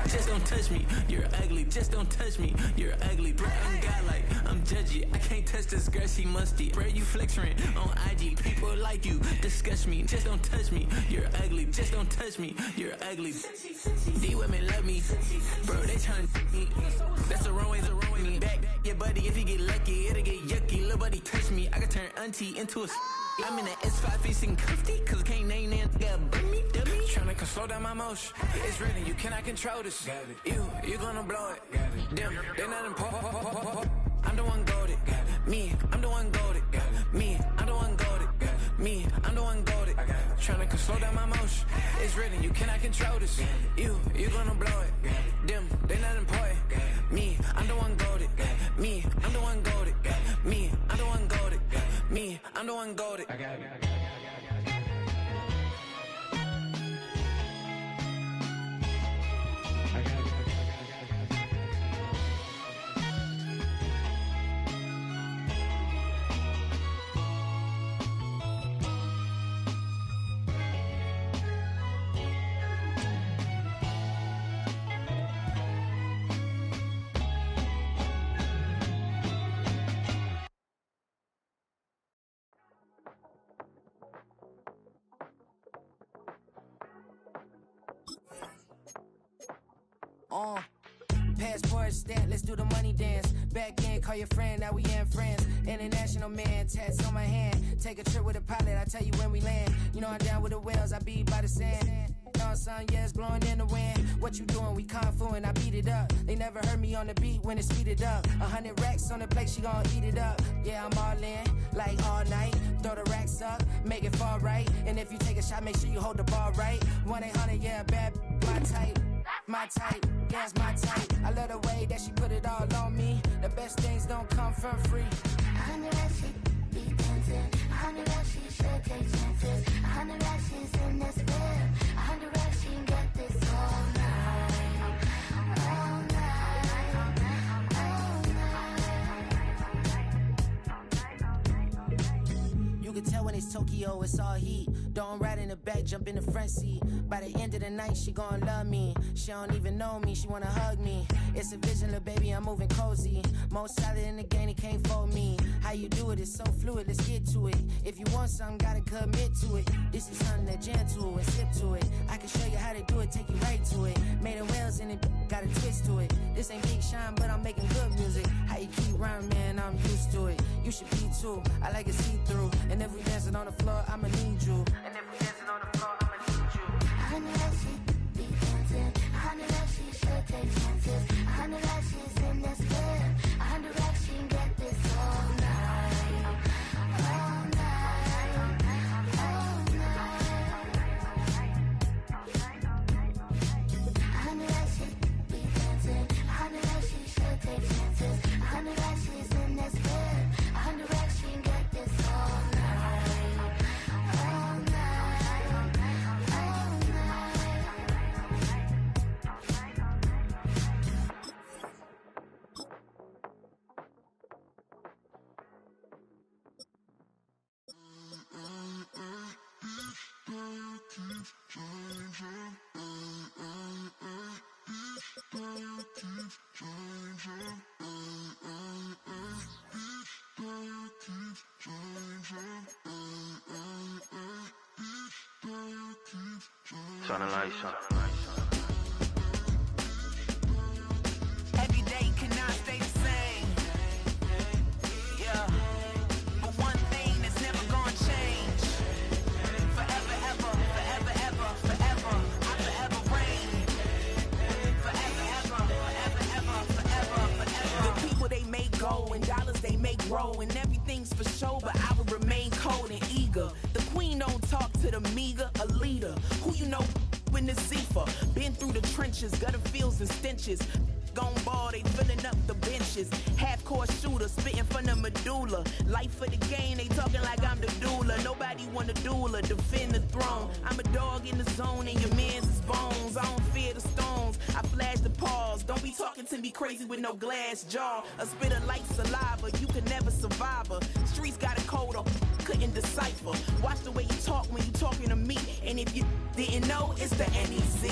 just don't touch me. You're ugly, just don't touch me. You're ugly, bro. I'm God like I'm judgy. I can't touch this girl, she musty. Bro, you flexing on IG. People like you disgust me. Just don't touch me. You're ugly, just don't touch me. You're ugly. These women love me, bro. They trying to me. That's the wrong way, the wrong way. Back your buddy if he get lucky, it'll get yucky. Little buddy touch me, I can turn auntie into a. I'm in the S5 facing comfy, cause can't name that nigga burn me, dummy. Tryna slow down my motion. It's ready, you cannot control this. You gonna blow it. Them, they not important. I'm the one goated. Me, I'm the one goated. Me, I'm the one goated. Me, I'm the one goated. Tryna slow down my motion. It's ready, you cannot control this. You gonna blow it. Them, they not important. Me, I'm the one goated. Me, I'm the one goated. Me, I'm the one goated. Me, I'm the one goated. I got it. Passport stamp, let's do the money dance. Back in, call your friend, now we ain't friends. International man, tats on my hand. Take a trip with a pilot, I tell you when we land. You know I'm down with the whales, I be by the sand. Sun, yeah, it's blowing in the wind. What you doing? We kung fu and I beat it up. They never heard me on the beat when it's speeded up. 100 racks on the plate, she gon' eat it up. Yeah, I'm all in, like all night. Throw the racks up, make it fall right. And if you take a shot, make sure you hold the ball right. 1-800, yeah, bad, my type. My type, yeah, it's my type. I love the way that she put it all on me. The best things don't come for free. 100 racks, she be dancing. 100 racks, she should take chances. 100 racks, she's in this bed. 100 racks, she can get this all night. All night. All night. You can tell when it's Tokyo, it's all heat. Don't ride in the back, jump in the front seat. By the end of the night, she gon' love me. She don't even know me, she wanna hug me. It's a vision, little baby, I'm moving cozy. Most solid in the game, he can't fold me. How you do it, it's so fluid, let's get to it. If you want something, gotta commit to it. This is something that jam to and sip to it. I can show you how to do it, take you right to it. Made of whales in it, got a twist to it. This ain't Big Sean, but I'm making good music. How you keep rhyming, man, I'm used to it. You should be too, I like it see-through. And if we dancing on the floor, I'ma need you. And if we dancing on the floor, I'ma need you. 100 racks, she be dancing. 100 racks, she should take chances. 100 racks, she's in this bed. 100 racks, she can get this all night. All night. All night. 100 racks, she be dancing. 100 racks, she should take chances. 100 racks, she's in this bed. 100 racks, she can get this all night. All night. All Turn the lights on. Every day cannot stay the same. Yeah. But one thing that's never gonna change. Forever, ever, forever, ever, forever. I forever reign. Forever, ever, forever, ever, forever, forever. The people they make go and dollars they make grow. And everything's for show, but I will remain cold and eager. The queen don't talk to the meager, a leader. Who you know in the Zephyr? Been through the trenches, gutter fields and stenches. Gone ball, they filling up the benches. Half-court shooter, spitting from the medulla. Life for the game, they talking like I'm the doula. Nobody want a doula, defend the throne. I'm a dog in the zone and your man's is bones. I don't fear the stones, I flash the paws. Don't be talking to me crazy with no glass jaw. A spit of light saliva, you can never survive her. Streets got a code up, couldn't decipher. Watch the way you talk when you talking to me. And if you didn't know, it's the NEC.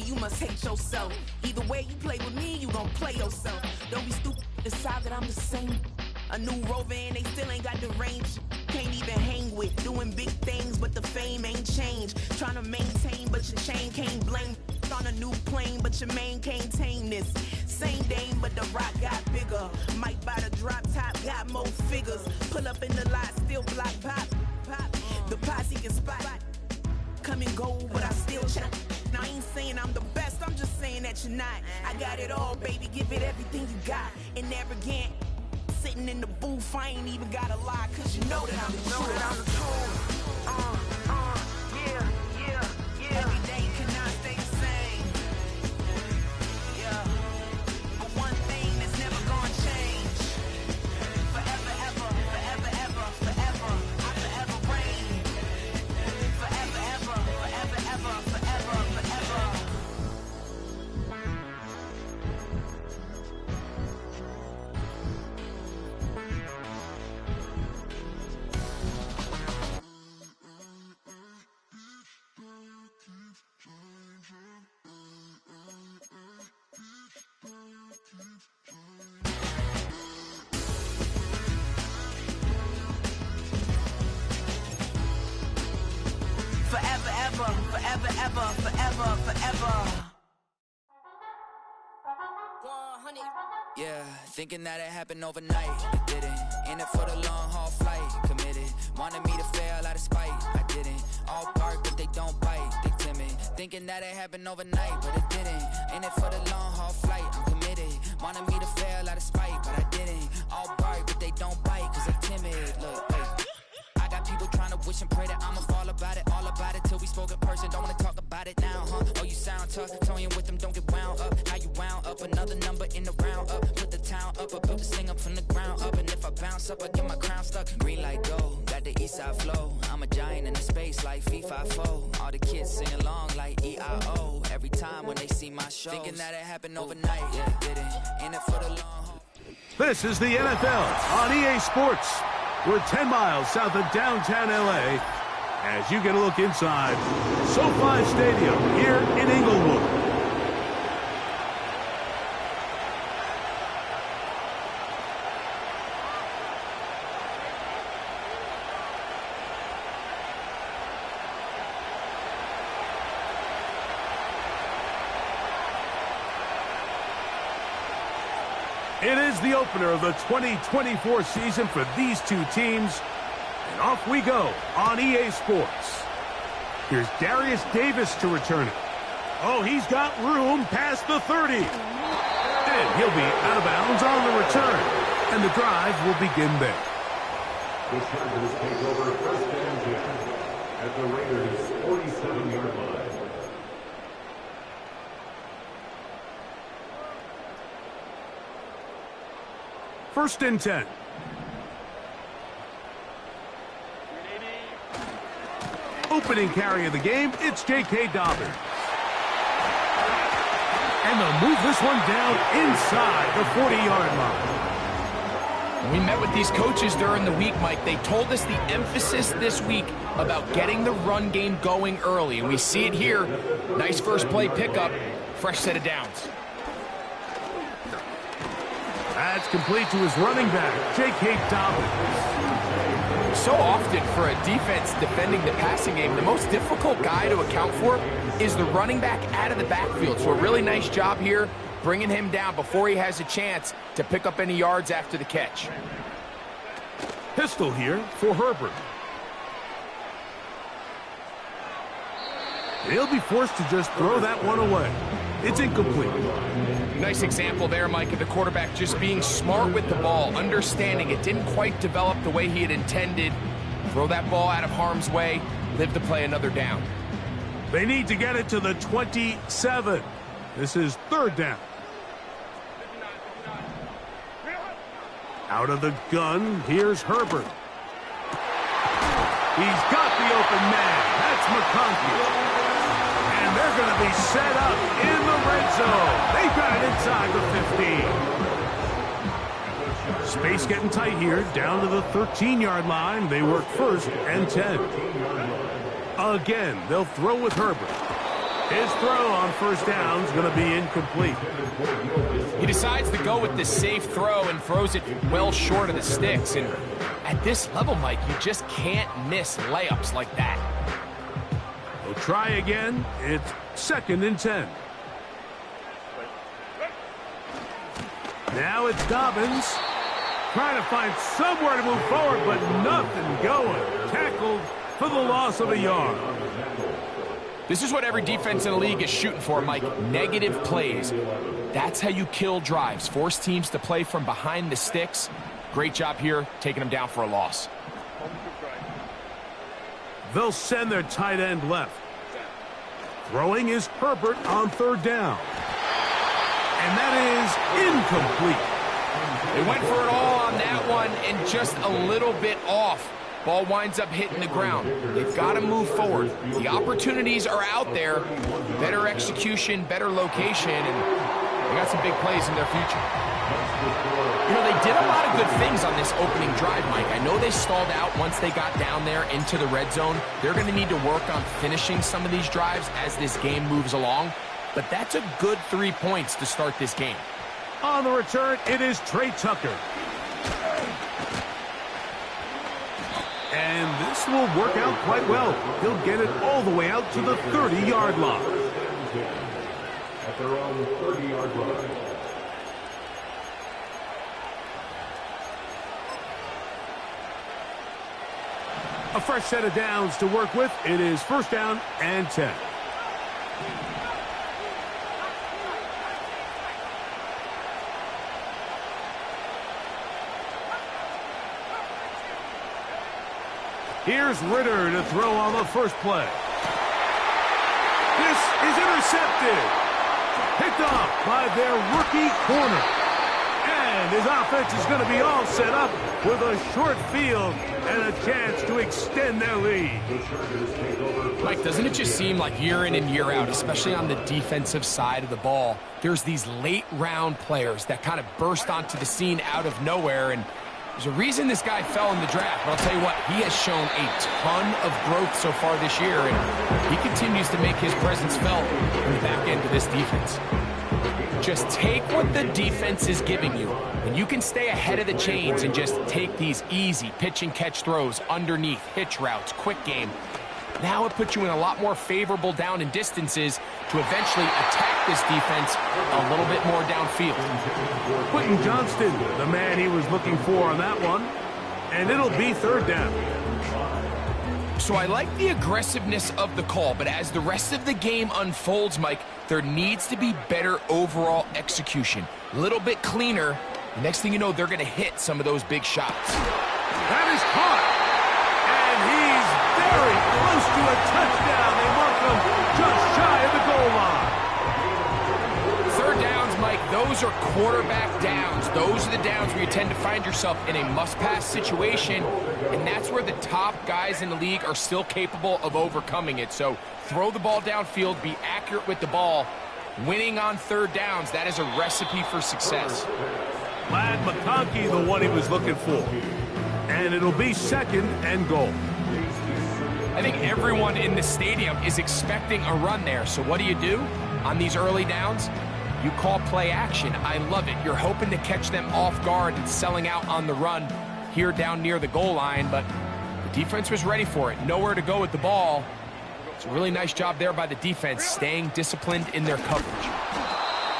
you must hate yourself. Either way you play with me, you gon' play yourself. Don't be stupid, decide that I'm the same. A new rover and they still ain't got the range. Can't even hang with, doing big things, but the fame ain't changed. Trying to maintain, but your chain can't blame. On a new plane, but your main can't tame this. Same dame, but the rock got bigger. Might buy the drop top, got more figures. Pull up in the lot, still block pop. The posse can spot. Come and go, but I still check. Now I ain't saying I'm the best, I'm just saying that you're not. I got it all, baby, give it everything you got. And arrogant, sitting in the booth, I ain't even gotta lie, cause you know that I'm the truth. Yeah. Every day cannot stay the same. Yeah. But one thing that's never gonna change. Forever, ever, forever, ever, forever. I forever reign. Forever, ever, forever, ever, forever, forever. Forever, ever, forever, ever, forever, forever. 100. Yeah, thinking that it happened overnight, it didn't. In it for the long haul flight, committed. Wanted me to fail out of spite, I didn't. All bark, but they don't bite, they timid. Thinking that it happened overnight, but it didn't. In it for the long haul flight, I'm committed. Wanted me to fail out of spite, but I didn't. All bark, but they don't bite, cause they timid. Look, hey. I got people trying to wish and pray that I'ma fall about it, all about it till we spoke in person. Don't wanna talk about it now, huh? Oh, you sound tough, toying with them, don't get wound up. How you wound up? Another number in the round up. Put the town up, I built this thing up from the ground up. And if I bounce up, I get my crown stuck. Green light go, got the east side flow. I'm a giant in the space like FIFA4. All the kids sing along like EIO. Every time when they see my show, thinking that it happened overnight, yeah, didn't. In it for the long haul. This is the NFL on EA Sports. We're 10 miles south of downtown LA as you get a look inside SoFi Stadium here in Inglewood. It is the opener of the 2024 season for these two teams. And off we go on EA Sports. Here's Darius Davis to return it. Oh, he's got room past the 30. And he'll be out of bounds on the return. And the drive will begin there. The Chargers take over first and 10 at the Raiders' 47-yard line. First and 10. Opening carry of the game, it's J.K. Dobbins. And they'll move this one down inside the 40-yard line. We met with these coaches during the week, Mike. They told us the emphasis this week about getting the run game going early. And we see it here. Nice first play pickup, fresh set of downs. That's complete to his running back, J.K. Dobbins. So often for a defense defending the passing game, the most difficult guy to account for is the running back out of the backfield. So a really nice job here, bringing him down before he has a chance to pick up any yards after the catch. Pistol here for Herbert. He'll be forced to just throw that one away. It's incomplete. Nice example there, Mike, of the quarterback just being smart with the ball, understanding it didn't quite develop the way he had intended. Throw that ball out of harm's way, live to play another down. They need to get it to the 27. This is third down. Out of the gun, here's Herbert. He's got the open man. That's McConkey. And they're going to be set up in the red zone. They've got it inside the 15. Space getting tight here, down to the 13-yard line. They work first and 10. Again, they'll throw with Herbert. His throw on first down is going to be incomplete. He decides to go with the safe throw and throws it well short of the sticks. And at this level, Mike, you just can't miss layups like that. We'll try again. It's 2nd and 10. Now it's Dobbins. Trying to find somewhere to move forward, but nothing going. Tackled for the loss of a yard. This is what every defense in the league is shooting for, Mike. Negative plays. That's how you kill drives. Force teams to play from behind the sticks. Great job here, taking them down for a loss. They'll send their tight end left. Throwing is Herbert on 3rd down. And that is incomplete. They went for it all on that one and just a little bit off. Ball winds up hitting the ground. They've got to move forward. The opportunities are out there. Better execution, better location, and they got some big plays in their future. You know, they did a lot of good things on this opening drive, Mike. I know they stalled out once they got down there into the red zone. They're going to need to work on finishing some of these drives as this game moves along. But that's a good 3 points to start this game. On the return, it is Trey Tucker. And this will work out quite well. He'll get it all the way out to the 30-yard line. At their own 30-yard line. A fresh set of downs to work with. It is 1st down and 10. Here's Ritter to throw on the first play. This is intercepted. Picked off by their rookie corner. And his offense is going to be all set up with a short field and a chance to extend their lead. Mike, doesn't it just seem like year in and year out, especially on the defensive side of the ball, there's these late-round players that kind of burst onto the scene out of nowhere, and there's a reason this guy fell in the draft, but I'll tell you what, he has shown a ton of growth so far this year, and he continues to make his presence felt in the back end of this defense. Just take what the defense is giving you, and you can stay ahead of the chains and just take these easy pitch and catch throws underneath, hitch routes, quick game. Now it puts you in a lot more favorable down and distances to eventually attack this defense a little bit more downfield. Quentin Johnston, the man he was looking for on that one, and it'll be 3rd down. So I like the aggressiveness of the call, but as the rest of the game unfolds, Mike, there needs to be better overall execution. A little bit cleaner. The next thing you know, they're going to hit some of those big shots. That is caught. And he's very close to a touchdown. They mark him just shy of the goal line. 3rd downs, Mike, those are quarterback downs. Those are the downs where you tend to find yourself in a must-pass situation, and that's where the top guys in the league are still capable of overcoming it. So throw the ball downfield, be accurate with the ball. Winning on 3rd downs, that is a recipe for success. Ladd McConkey, the one he was looking for. And it'll be 2nd and goal. I think everyone in the stadium is expecting a run there. So what do? On these early downs? You call play action. I love it. You're hoping to catch them off guard and selling out on the run here down near the goal line, but the defense was ready for it. Nowhere to go with the ball. It's a really nice job there by the defense, staying disciplined in their coverage.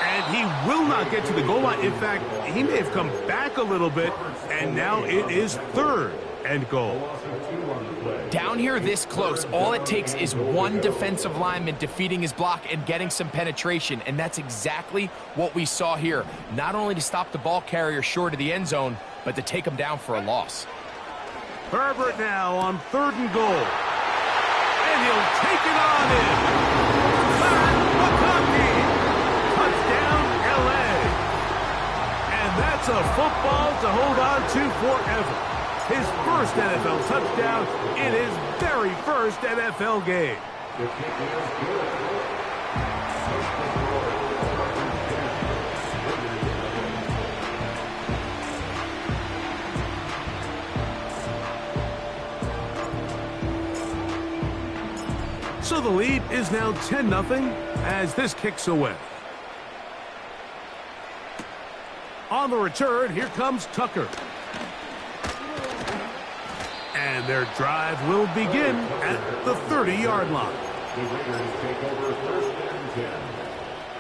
And he will not get to the goal line. In fact, he may have come back a little bit, and now it is 3rd and goal. Down here this close, all it takes is one defensive lineman defeating his block and getting some penetration, and that's exactly what we saw here. Not only to stop the ball carrier short of the end zone, but to take him down for a loss. Herbert now on 3rd and goal. And he'll take it on in. Ladd McConkey. Touchdown, L.A. And that's a football to hold on to forever. His first NFL touchdown in his very first NFL game. So the lead is now 10-0 as this kicks away. On the return, here comes Tucker. And their drive will begin at the 30-yard line. The Raiders take over first and 10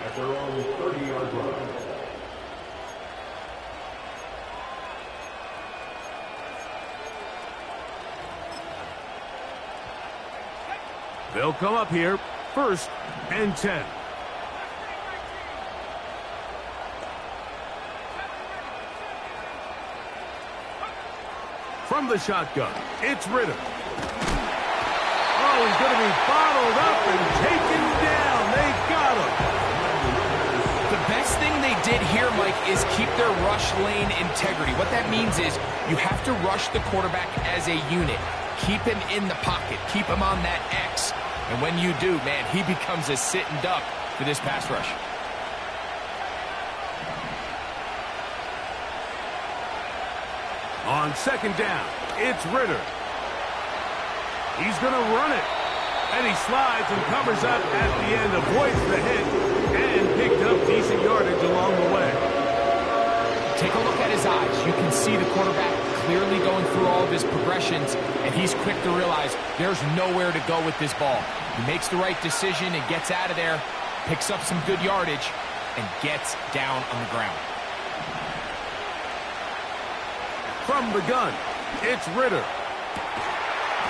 at their own 30-yard line. They'll come up here, first and 10. From the shotgun, it's Ritter. Oh, he's going to be bottled up and taken down. They got him. The best thing they did here, Mike, is keep their rush lane integrity. What that means is you have to rush the quarterback as a unit. Keep him in the pocket. Keep him on that X. And when you do, man, he becomes a sitting duck for this pass rush. On second down, it's Ritter. He's going to run it. And he slides and covers up at the end, avoids the hit, and picked up decent yardage along the way. Take a look at his eyes. You can see the quarterback clearly going through all of his progressions, and he's quick to realize there's nowhere to go with this ball. He makes the right decision and gets out of there, picks up some good yardage, and gets down on the ground. From the gun, it's Ritter.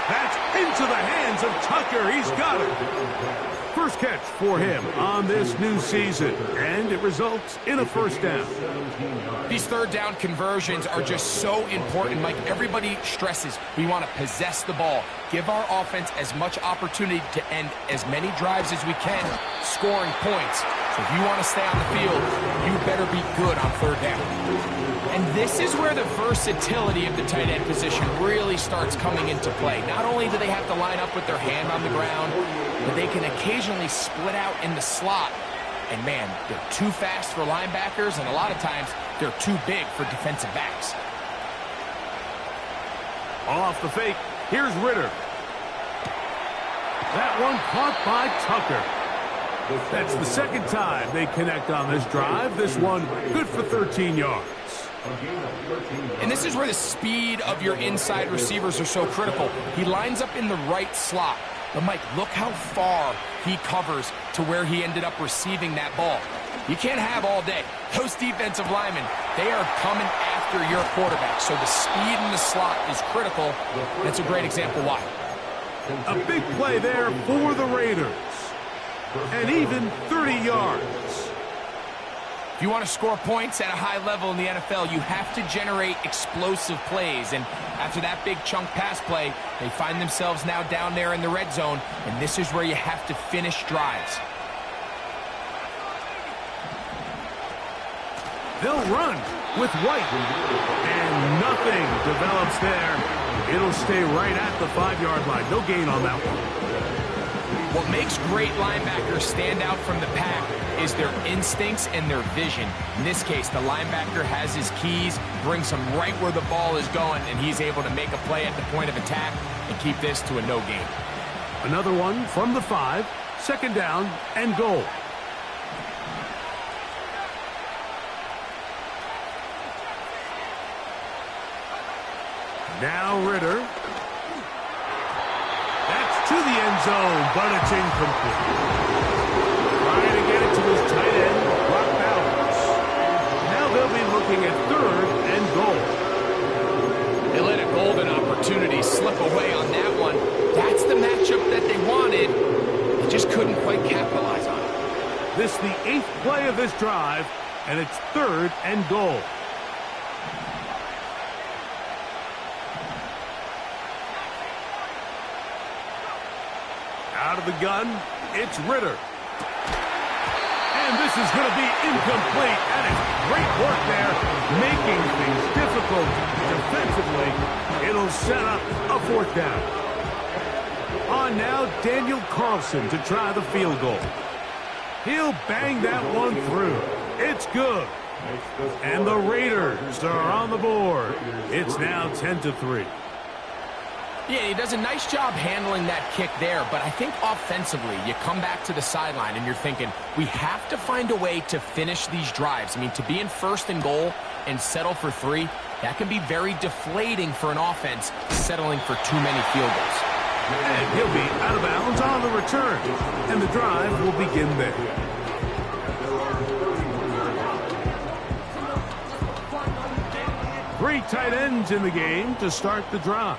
That's into the hands of Tucker. He's got it. First catch for him on this new season, and it results in a first down. These third down conversions are just so important, Mike. Everybody stresses we want to possess the ball, give our offense as much opportunity to end as many drives as we can, scoring points. So if you want to stay on the field, you better be good on third down. And this is where the versatility of the tight end position really starts coming into play. Not only do they have to line up with their hand on the ground, but they can occasionally split out in the slot. And man, they're too fast for linebackers, and a lot of times they're too big for defensive backs. Off the fake, here's Ritter. That one caught by Tucker. That's the second time they connect on this drive. This one good for 13 yards. And this is where the speed of your inside receivers are so critical. He lines up in the right slot. But, Mike, look how far he covers to where he ended up receiving that ball. You can't have all day. Those defensive linemen, they are coming after your quarterback. So the speed in the slot is critical. That's a great example why. A big play there for the Raiders. And even 30 yards. If you want to score points at a high level in the NFL, you have to generate explosive plays. And after that big chunk pass play, they find themselves now down there in the red zone. And this is where you have to finish drives. They'll run with White. And nothing develops there. It'll stay right at the 5-yard line. No gain on that one. What makes great linebackers stand out from the pack is their instincts and their vision. In this case, the linebacker has his keys, brings him right where the ball is going, and he's able to make a play at the point of attack and keep this to a no gain. Another one from the 5, second down and goal. Now Ritter. That's to the end zone, but it's incomplete. Trying to get it to his tight end, Brock Bowers. Now they'll be looking at third and goal. They let a golden opportunity slip away on that one. That's the matchup that they wanted. They just couldn't quite capitalize on it. This is the 8th play of this drive, and it's third and goal. Out of the gun, it's Ritter. And this is going to be incomplete. And it's great work there, making things difficult defensively. It'll set up a fourth down. On now, Daniel Carlson to try the field goal. He'll bang that one through. It's good. And the Raiders are on the board. It's now 10-3. Yeah, he does a nice job handling that kick there, but I think offensively, you come back to the sideline and you're thinking, we have to find a way to finish these drives. I mean, to be in first and goal and settle for 3, that can be very deflating for an offense settling for too many field goals. And he'll be out of bounds on the return, and the drive will begin there. Three tight ends in the game to start the drive.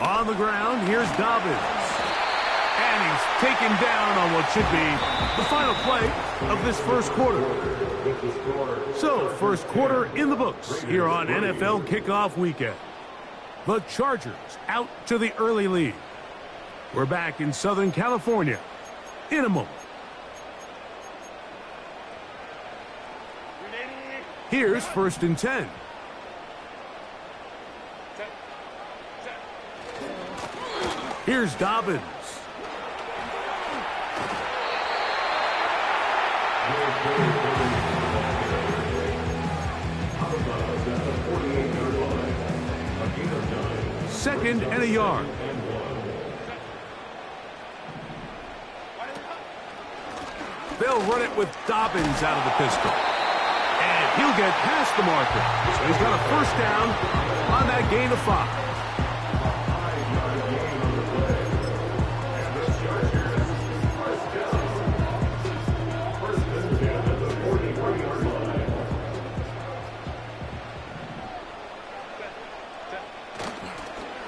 On the ground, here's Dobbins. And he's taken down on what should be the final play of this first quarter. So, first quarter in the books here on NFL Kickoff Weekend. The Chargers out to the early lead. We're back in Southern California in a moment. Here's 1st and 10. Here's Dobbins. Second and a yard. They'll run it with Dobbins out of the pistol. And he'll get past the marker. So he's got a first down on that gain of 5.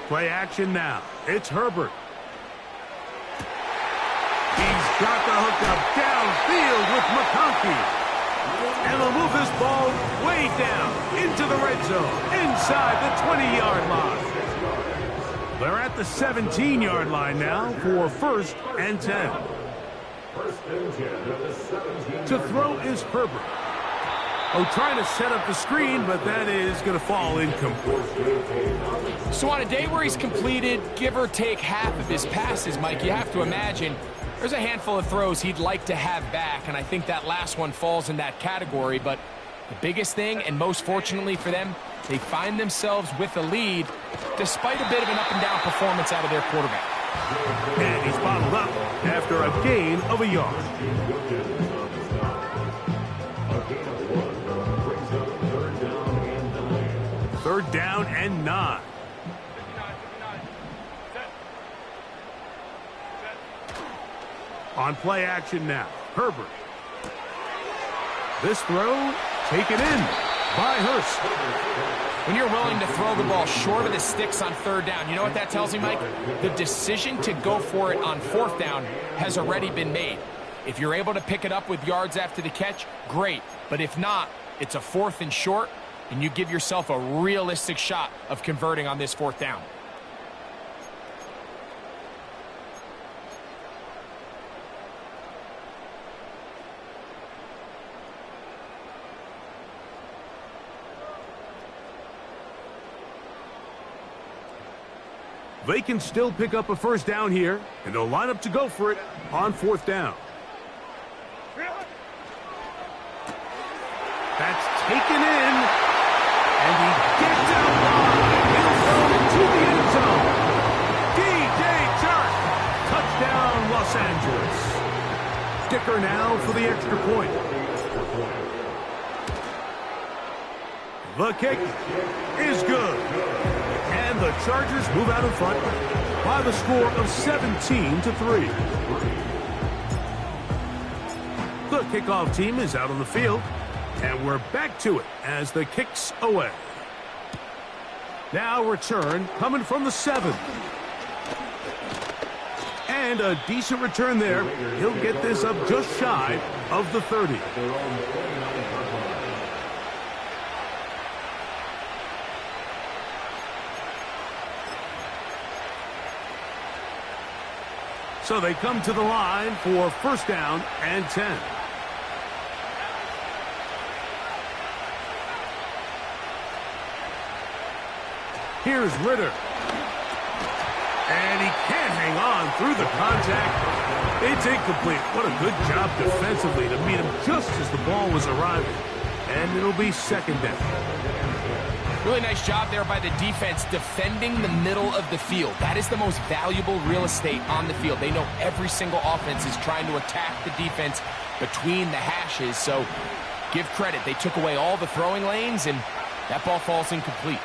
Play action now. It's Herbert. He's got the hook up downfield with McConkey. And they'll move this ball way down into the red zone, inside the 20-yard line. They're at the 17-yard line now for 1st and 10. To throw is Herbert. Oh, trying to set up the screen, but that is going to fall incomplete. So on a day where he's completed, give or take half of his passes, Mike, you have to imagine there's a handful of throws he'd like to have back, and I think that last one falls in that category. But the biggest thing, and most fortunately for them, they find themselves with a lead despite a bit of an up-and-down performance out of their quarterback. And he's bottled up after a gain of a yard. Third down and 9. On play action now, Herbert. This throw taken in by Hurst. When you're willing to throw the ball short of the sticks on 3rd down, you know what that tells me, Mike? The decision to go for it on 4th down has already been made. If you're able to pick it up with yards after the catch, great. But if not, it's a 4th and short, and you give yourself a realistic shot of converting on this 4th down. They can still pick up a first down here, and they'll line up to go for it on 4th down. That's taken in, and he gets out wide. He'll throw it to the end zone. D.J. Chark, touchdown Los Angeles. Dicker now for the extra point. The kick is good. And the Chargers move out in front by the score of 17-3. The kickoff team is out on the field, and we're back to it as the kick's away. Now return coming from the 7. And a decent return there. He'll get this up just shy of the 30. So they come to the line for 1st down and 10. Here's Ritter. And he can't hang on through the contact. It's incomplete. What a good job defensively to meet him just as the ball was arriving. and it'll be second down. Really nice job there by the defense defending the middle of the field. That is the most valuable real estate on the field. They know every single offense is trying to attack the defense between the hashes, so give credit. They took away all the throwing lanes, and that ball falls incomplete.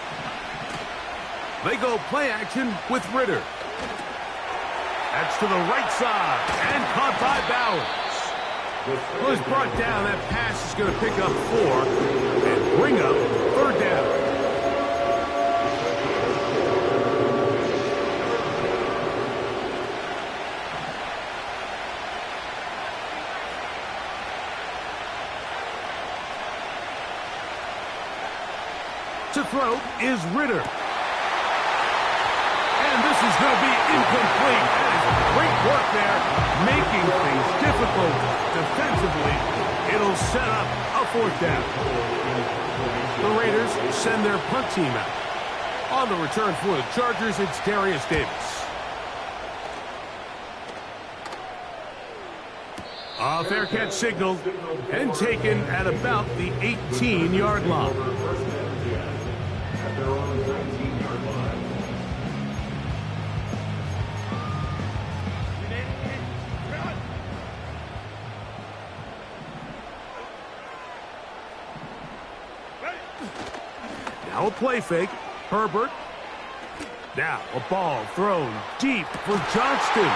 They go play action with Ritter. That's to the right side, and caught by Bowers. Well, he's brought down. That pass is going to pick up 4 and bring up third down. To throw is Ritter. And this is going to be incomplete. That is great work there, making things difficult defensively. It'll set up a fourth down. The Raiders send their punt team out. On the return for the Chargers, it's Darius Davis. A fair catch signaled and taken at about the 18-yard line. Their own 19-yard line. Now a play fake. Herbert. Now a ball thrown deep for Johnston.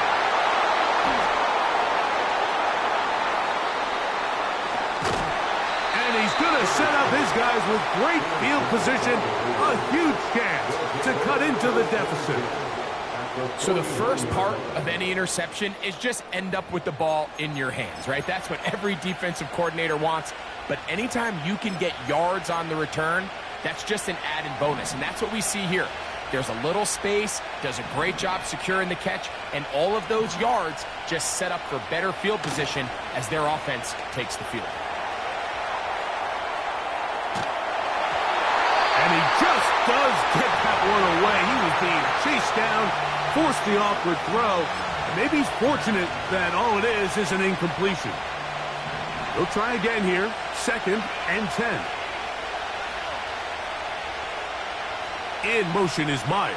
And he's going to set up his guys with great field position. A huge chance to cut into the deficit. So the first part of any interception is just end up with the ball in your hands, right? That's what every defensive coordinator wants. But anytime you can get yards on the return, that's just an added bonus. And that's what we see here. There's a little space, does a great job securing the catch, and all of those yards just set up for better field position as their offense takes the field. And he just does get that one away. He was being chased down, forced the awkward throw. Maybe he's fortunate that all it is an incompletion. He'll try again here, 2nd and 10. In motion is Myers.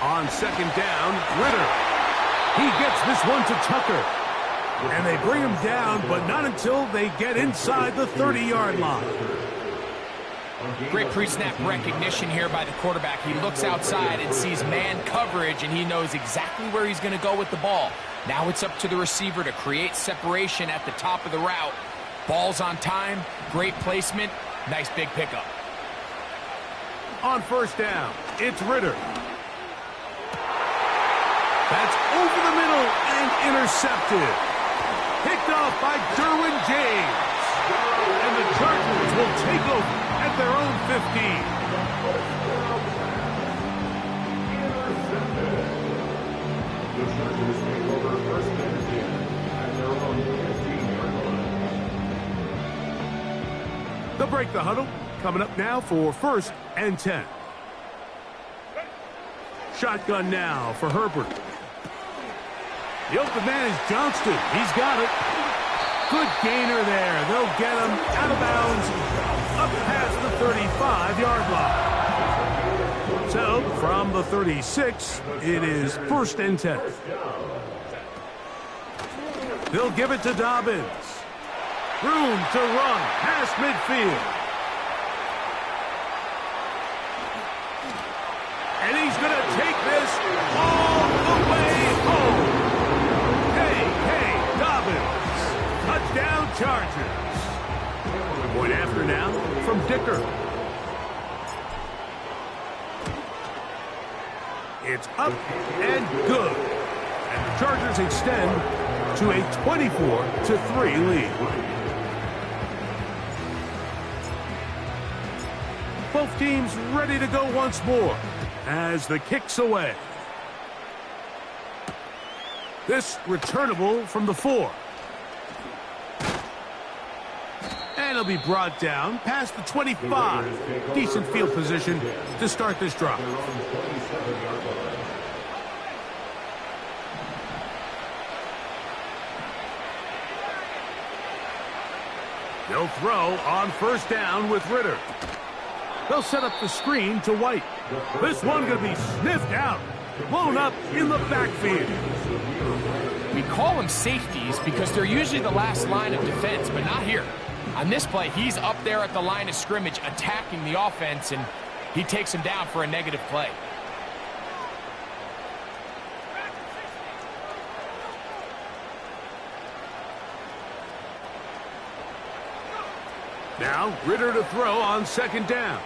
On 2nd down, Ritter. He gets this one to Tucker. And they bring him down, but not until they get inside the 30-yard line. Great pre-snap recognition here by the quarterback. He looks outside and sees man coverage, and he knows exactly where he's going to go with the ball. Now it's up to the receiver to create separation at the top of the route. Ball's on time, great placement, nice big pickup. On 1st down, it's Ritter. That's over the middle and intercepted. Picked off by Derwin James. And the Chargers will take over at their own 15. The Chargers take over 1st and 10 at their own 15-yard line. They'll break the huddle. Coming up now for 1st and 10. Shotgun now for Herbert. The open man is Johnston. He's got it. Good gainer there. They'll get him out of bounds up past the 35-yard line. So, from the 36, it is 1st and 10. They'll give it to Dobbins. Room to run past midfield. And he's going to take this all the way home. K.K. Dobbins. Touchdown Chargers. Point after now from Dicker. It's up and good. And the Chargers extend to a 24-3 lead. Both teams ready to go once more as the kick's away. This returnable from the 4. And it'll be brought down past the 25. Decent field position to start this drive. They'll throw on first down with Ritter. They'll set up the screen to White. This one going to be sniffed out. Blown up in the backfield. We call them safeties because they're usually the last line of defense, but not here. On this play, he's up there at the line of scrimmage attacking the offense, and he takes him down for a negative play. Now, Ritter to throw on second down.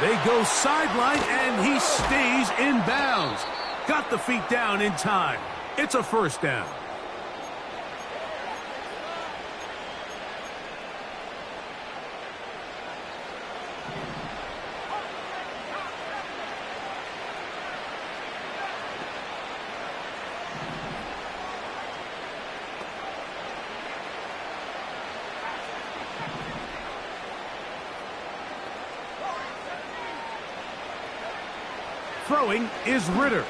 They go sideline, and he stays in bounds. Got the feet down in time. It's a first down. Throwing is Ritter.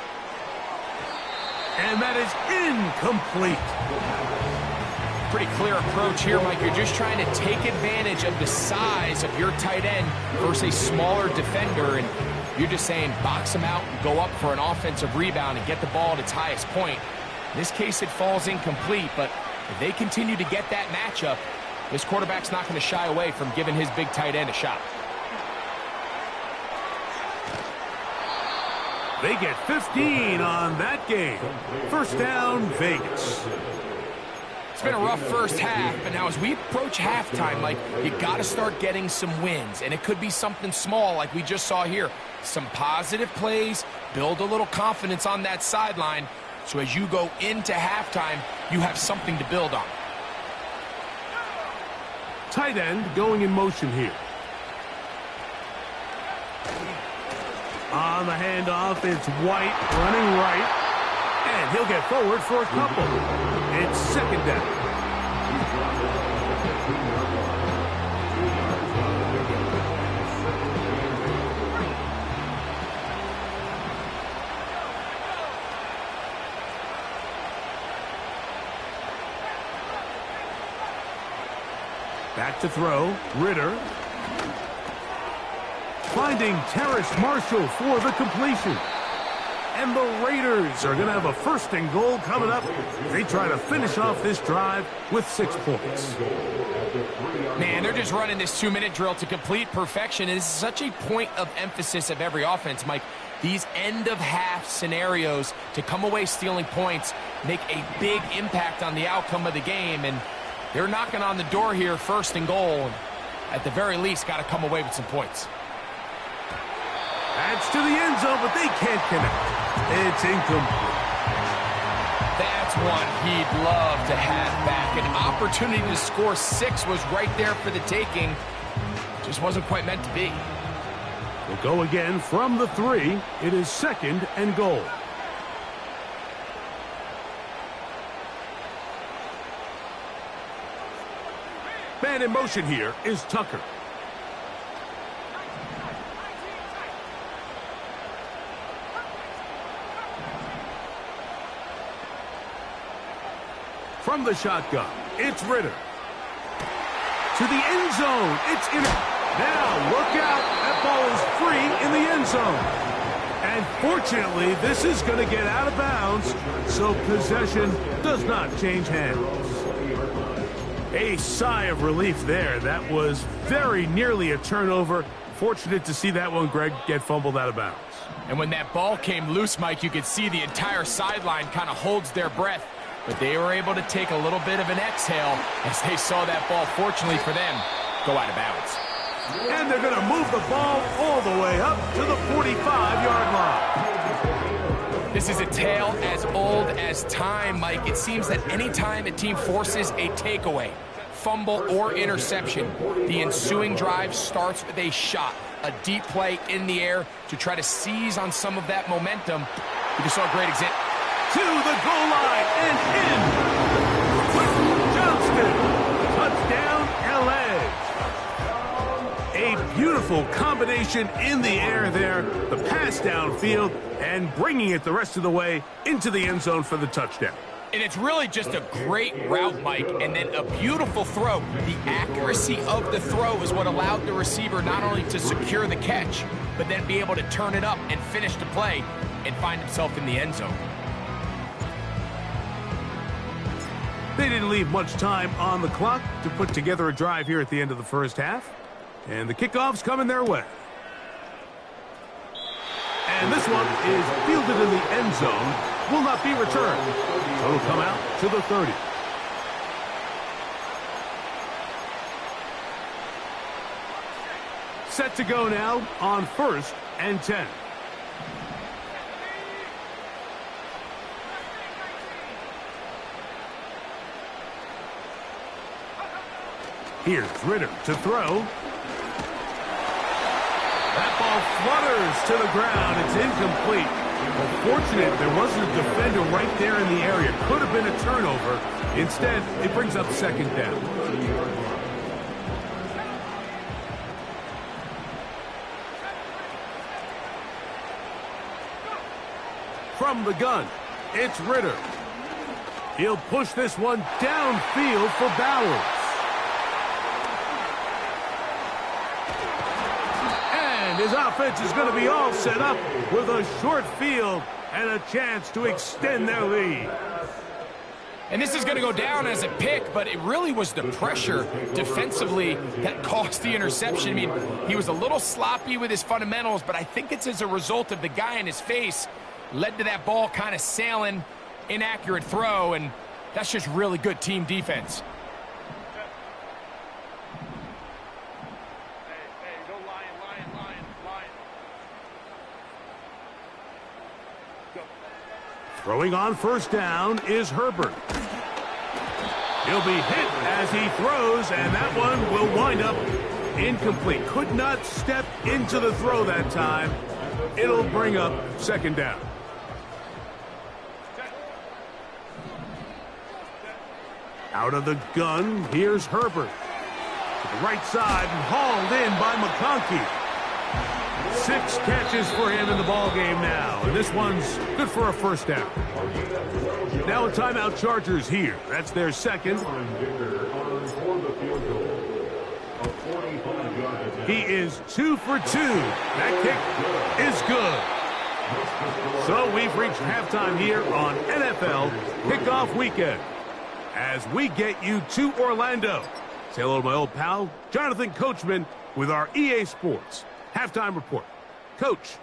And that is incomplete. Pretty clear approach here, Mike. You're just trying to take advantage of the size of your tight end versus a smaller defender, and you're just saying box him out and go up for an offensive rebound and get the ball at its highest point. In this case, it falls incomplete, but if they continue to get that matchup, this quarterback's not going to shy away from giving his big tight end a shot. They get 15 on that game. First down, Vegas. It's been a rough first half, but now as we approach halftime, Mike, you got to start getting some wins, and it could be something small like we just saw here. Some positive plays, build a little confidence on that sideline, so as you go into halftime, you have something to build on. Tight end going in motion here. On the handoff, it's White running right. And he'll get forward for a couple. It's second down. Back to throw, Ritter. Finding Terrace Marshall for the completion. And the Raiders are going to have a first and goal coming up. They try to finish off this drive with 6 points. Man, they're just running this 2-minute drill to complete perfection. It is such a point of emphasis of every offense, Mike. These end-of-half scenarios to come away stealing points make a big impact on the outcome of the game. And they're knocking on the door here, first and goal. At the very least, got to come away with some points. That's to the end zone, but they can't connect. It's incomplete. That's one he'd love to have back. An opportunity to score 6 was right there for the taking. Just wasn't quite meant to be. We'll go again from the 3. It is second and goal. Man in motion here is Tucker. From the shotgun, it's Ritter. To the end zone, it's in. Now, look out. That ball is free in the end zone. And fortunately, this is going to get out of bounds, so possession does not change hands. A sigh of relief there. That was very nearly a turnover. Fortunate to see that one, Greg, get fumbled out of bounds. And when that ball came loose, Mike, you could see the entire sideline kind of holds their breath. But they were able to take a little bit of an exhale as they saw that ball, fortunately for them, go out of bounds. And they're going to move the ball all the way up to the 45-yard line. This is a tale as old as time, Mike. It seems that any time a team forces a takeaway, fumble, or interception, the ensuing drive starts with a shot, a deep play in the air to try to seize on some of that momentum. We just saw a great example. To the goal line and in. Johnston. Touchdown, LA. A beautiful combination in the air there. The pass downfield and bringing it the rest of the way into the end zone for the touchdown. And it's really just a great route, Mike, and then a beautiful throw. The accuracy of the throw is what allowed the receiver not only to secure the catch, but then be able to turn it up and finish the play and find himself in the end zone. They didn't leave much time on the clock to put together a drive here at the end of the first half. And the kickoff's coming their way. And this one is fielded in the end zone. Will not be returned. So it'll come out to the 30. Set to go now on 1st and 10. Here's Ritter to throw. That ball flutters to the ground. It's incomplete. Well, fortunate there wasn't a defender right there in the area. Could have been a turnover. Instead, it brings up second down. From the gun, it's Ritter. He'll push this one downfield for Bowers. His offense is going to be all set up with a short field and a chance to extend their lead. And this is going to go down as a pick, but it really was the pressure defensively that caused the interception. I mean, he was a little sloppy with his fundamentals, but I think it's as a result of the guy in his face led to that ball kind of sailing, inaccurate throw, and that's just really good team defense. Throwing on first down is Herbert. He'll be hit as he throws, and that one will wind up incomplete. Could not step into the throw that time. It'll bring up second down. Out of the gun, here's Herbert. To the right side and hauled in by McConkey. 6 catches for him in the ball game now, and this one's good for a first down. Now a timeout, Chargers here. That's their second. He is 2 for 2. That kick is good. So we've reached halftime here on NFL Kickoff Weekend as we get you to Orlando. Say hello to my old pal, Jonathan Coachman, with our EA Sports Halftime Report. Coach.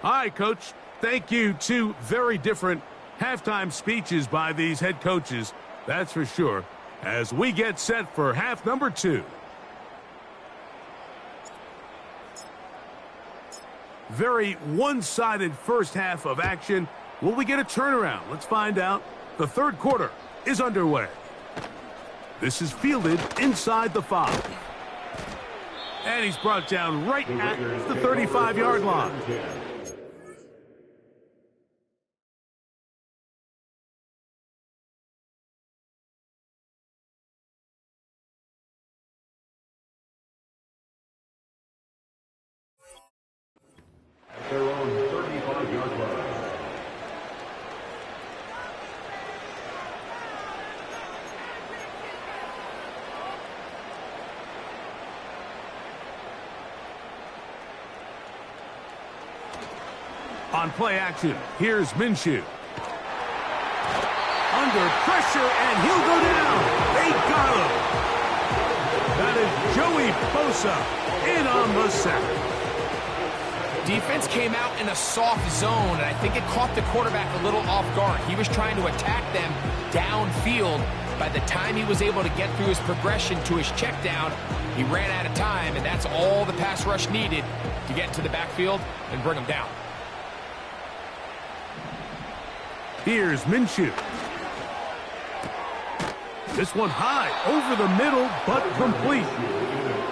Hi, Coach. Thank you. 2 very different halftime speeches by these head coaches. That's for sure, as we get set for half number 2. Very one-sided first half of action. Will we get a turnaround? Let's find out. The third quarter is underway. This is fielded inside the 5. And he's brought down right at the 35-yard line. Their own 35-yard line. On play action, here's Minshew. Under pressure, and he'll go down. They got him. That is Joey Bosa in on the sack. Defense came out in a soft zone, and I think it caught the quarterback a little off guard. He was trying to attack them downfield. By the time he was able to get through his progression to his check down, he ran out of time, and that's all the pass rush needed to get into the backfield and bring him down. Here's Minshew. This one high, over the middle, but complete.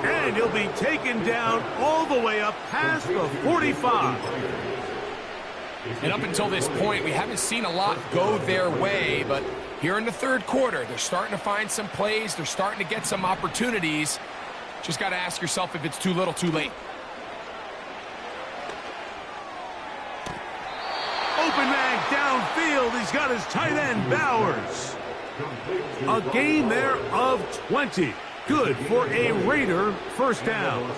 And he'll be taken down all the way up past the 45. And up until this point, we haven't seen a lot go their way, but here in the third quarter, they're starting to find some plays. They're starting to get some opportunities. Just got to ask yourself if it's too little, too late. Open man downfield. He's got his tight end, Bowers. A gain there of 20. Good for a Raider first down.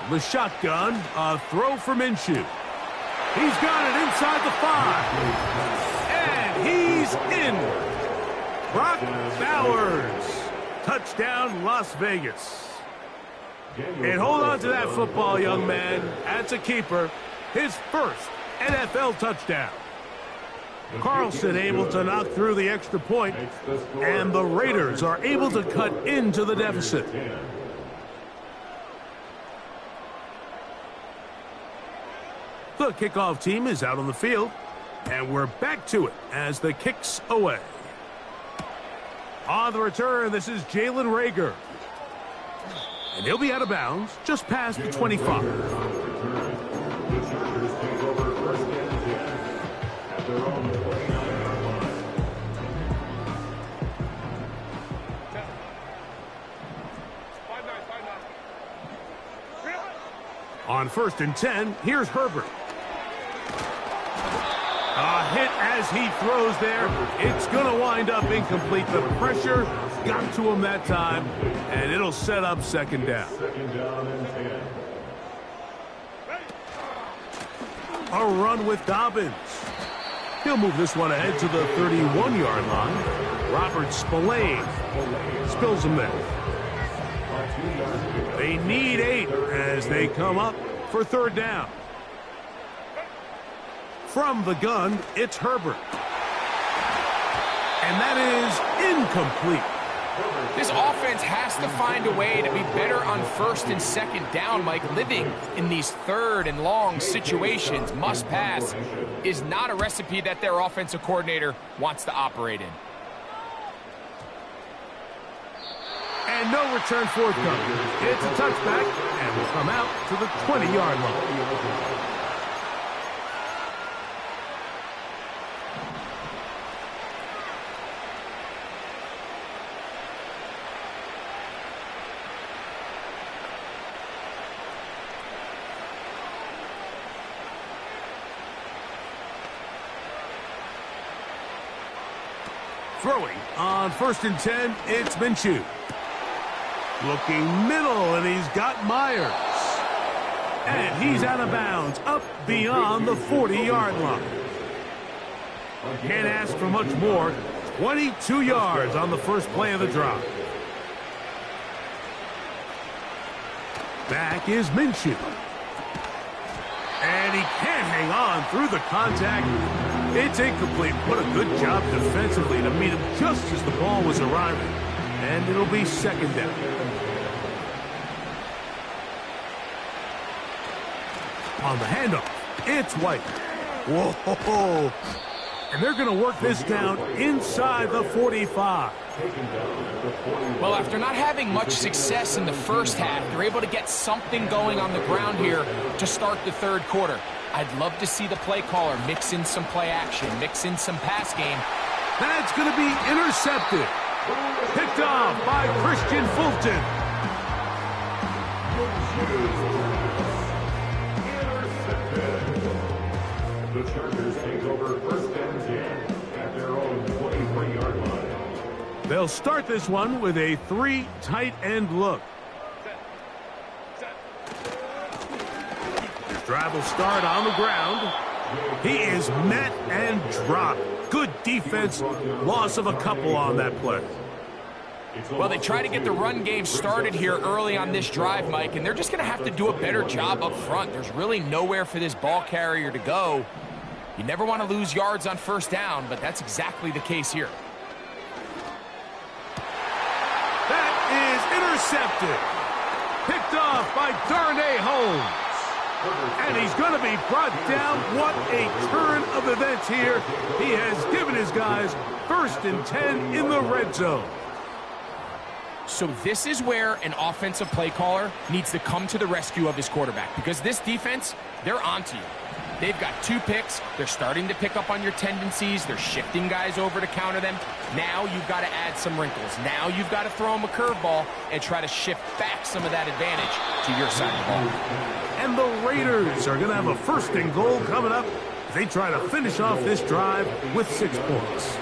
The shotgun, a throw for Minshew. He's got it inside the 5. And he's in. Brock Bowers. Touchdown, Las Vegas. And hold on to that football, young man. That's a keeper. His first NFL touchdown. Carlson able to knock through the extra point, and the Raiders are able to cut into the deficit. The kickoff team is out on the field, and we're back to it as the kick's away. On the return, this is Jalen Reagor. And he'll be out of bounds just past the 25. On 1st and 10, here's Herbert. A hit as he throws there. It's going to wind up incomplete. The pressure got to him that time, and it'll set up second down. A run with Dobbins. He'll move this one ahead to the 31-yard line. Robert Spillane spills him there. They need 8 as they come up for third down. From the gun, it's Herbert. And that is incomplete. This offense has to find a way to be better on 1st and 2nd down, Mike. Living in these 3rd and long situations, must pass, is not a recipe that their offensive coordinator wants to operate in. And no return forthcoming. It's a touchback, and will come out to the 20-yard line. Throwing on 1st and 10, it's Minshew. Looking middle, and he's got Myers. And he's out of bounds, up beyond the 40-yard line. Can't ask for much more. 22 yards on the first play of the drive. Back is Minshew. And he can't hang on through the contact. It's incomplete. What a good job defensively to meet him just as the ball was arriving. And it'll be second down. On the handoff, it's White. Whoa. And they're going to work this down inside the 45. Well, after not having much success in the first half, they're able to get something going on the ground here to start the third quarter. I'd love to see the play caller mix in some play action, mix in some pass game. That's going to be intercepted. Picked off by Christian Fulton. The Chargers take over 1st and 10 at their own 23-yard line. They'll start this one with a 3 tight end look. His drive will start on the ground. He is met and dropped. Good defense. Loss of a couple on that play. Well, they try to get the run game started here early on this drive, Mike, and they're just going to have to do a better job up front. There's really nowhere for this ball carrier to go. You never want to lose yards on 1st down, but that's exactly the case here. That is intercepted. Picked off by Darnay Holmes. And he's going to be brought down. What a turn of events here. He has given his guys 1st and 10 in the red zone. So this is where an offensive play caller needs to come to the rescue of his quarterback, because this defense, they're onto you. They've got 2 picks. They're starting to pick up on your tendencies. They're shifting guys over to counter them. Now you've got to add some wrinkles. Now you've got to throw them a curveball and try to shift back some of that advantage to your side of the ball. And the Raiders are going to have a 1st and goal coming up as they try to finish off this drive with 6 points.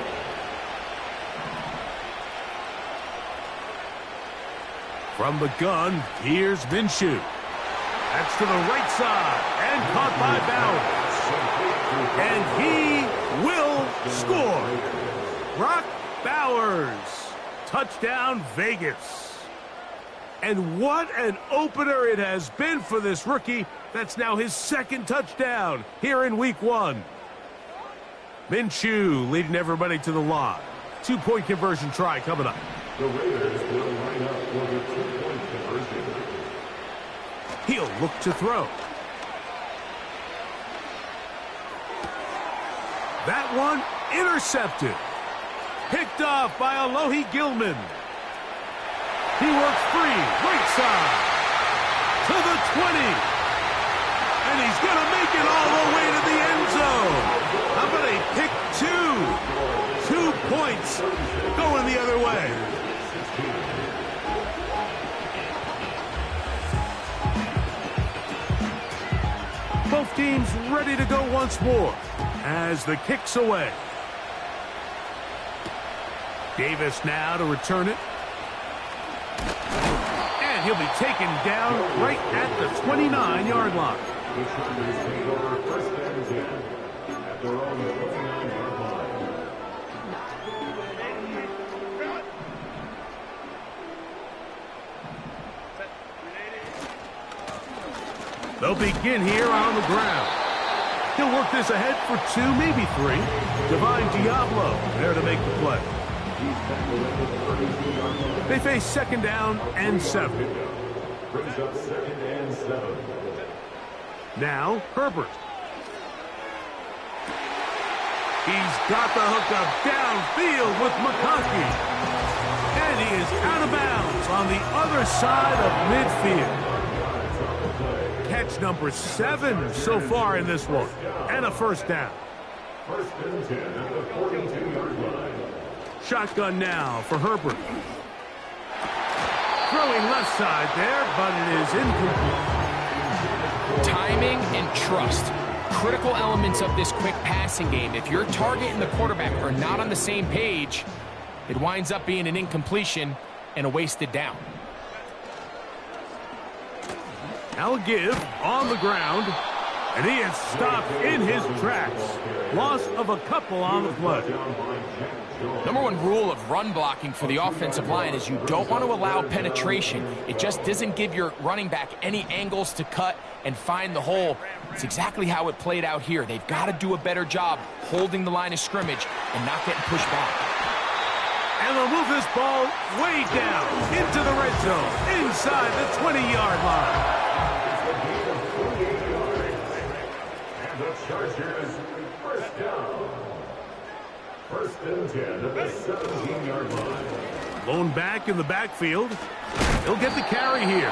From the gun, here's Minshew. That's to the right side and caught by Bowers. And he will score. Brock Bowers. Touchdown, Vegas. And what an opener it has been for this rookie. That's now his 2nd touchdown here in week 1. Minshew leading everybody to the line. 2-point conversion try coming up. The Raiders will line up for the 2-point conversion. He'll look to throw. That one intercepted. Picked off by Alohi Gilman. He works free, right side, to the 20. And he's going to make it all the way to the end zone. How about a pick 2? 2 points going the other way. Both teams ready to go once more as the kick's away. Davis now to return it. And he'll be taken down right at the 29-yard line. The Chargers take over 1st and 10 at their own 29-yard line. They'll begin here on the ground. He'll work this ahead for 2, maybe 3. Divine Diablo there to make the play. They face 2nd down and 7. Brings up 2nd and 7. Now, Herbert. He's got the hookup downfield with McConkey. And he is out of bounds on the other side of midfield. Catch number 7 so far in this one. And a 1st down. 1st and 10 at the 42-yard line. Shotgun now for Herbert. Throwing left side there, but it is incomplete. Timing and trust. Critical elements of this quick passing game. If your target and the quarterback are not on the same page, it winds up being an incompletion and a wasted down. Now a give on the ground, and he is stopped in his tracks. Loss of a couple on the play. Number 1 rule of run blocking for the offensive line is you don't want to allow penetration. It just doesn't give your running back any angles to cut and find the hole. It's exactly how it played out here. They've got to do a better job holding the line of scrimmage and not getting pushed back. And they'll move this ball way down into the red zone, inside the 20-yard line. And the Chargers 1st down. 1st and 10 at the 17-yard line. Lone back in the backfield. He'll get the carry here.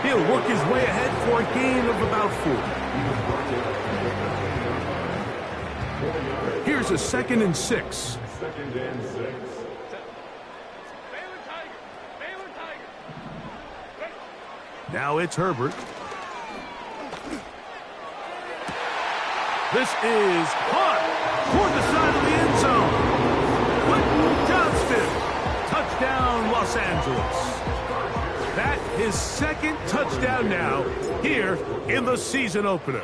He'll work his way ahead for a gain of about 4. Here's a 2nd and 6. 2nd and 6. Now it's Herbert. This is caught toward the side of the end zone. Quentin Johnston. Touchdown, Los Angeles. That his 2nd touchdown now here in the season opener.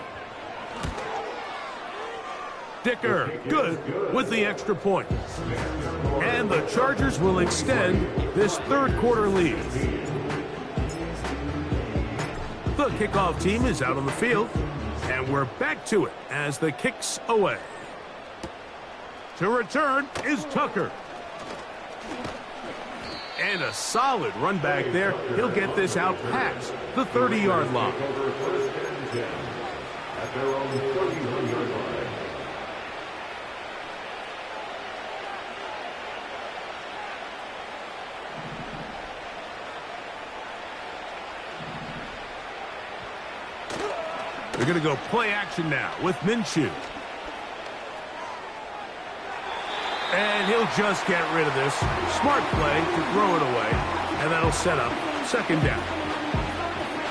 Dicker, good with the extra point. And the Chargers will extend this 3rd quarter lead. The kickoff team is out on the field, and we're back to it as the kick's away. To return is Tucker. And a solid run back there. He'll get this out past the 30-yard line. 10 at their own 31-yard line. They're going to go play action now with Minshew. And he'll just get rid of this. Smart play to throw it away. And that'll set up second down.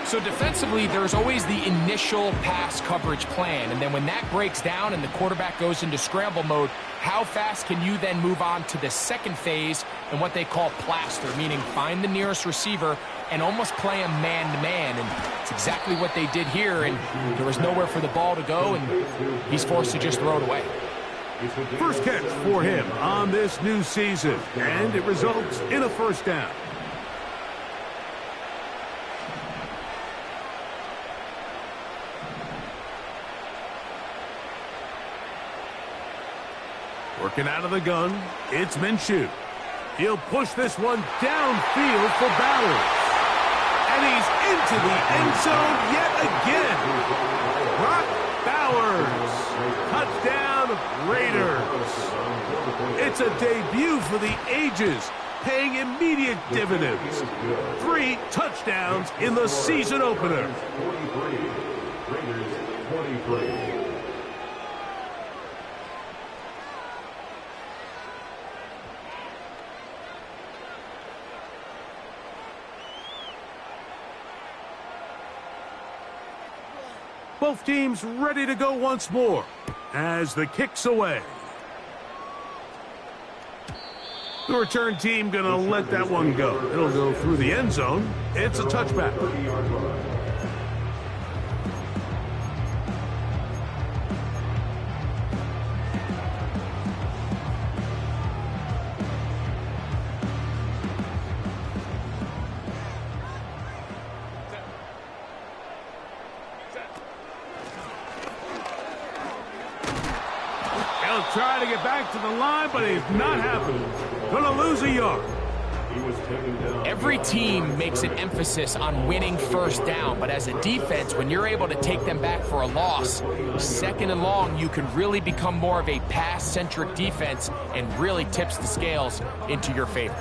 So defensively, there's always the initial pass coverage plan. And then when that breaks down and the quarterback goes into scramble mode, how fast can you then move on to the second phase and what they call plaster, meaning find the nearest receiver and almost play him man-to-man. And it's exactly what they did here. And there was nowhere for the ball to go, and he's forced to just throw it away. First catch for him on this new season, and it results in a first down. Working out of the gun, it's Minshew. He'll push this one downfield for Bowers. And he's into the end zone yet again. Brock Bowers. Touchdown, Raiders. It's a debut for the ages, paying immediate dividends. 3 touchdowns in the season opener. 23. Raiders 23. Both teams ready to go once more as the kick's away. The return team going to let that one go. It'll go through the end zone. It's a touchback. He'll try to get back to the line, but it's not happening. Gonna lose a yard. Every team makes an emphasis on winning first down, but as a defense, when you're able to take them back for a loss, second and long, you can really become more of a pass-centric defense and really tips the scales into your favor.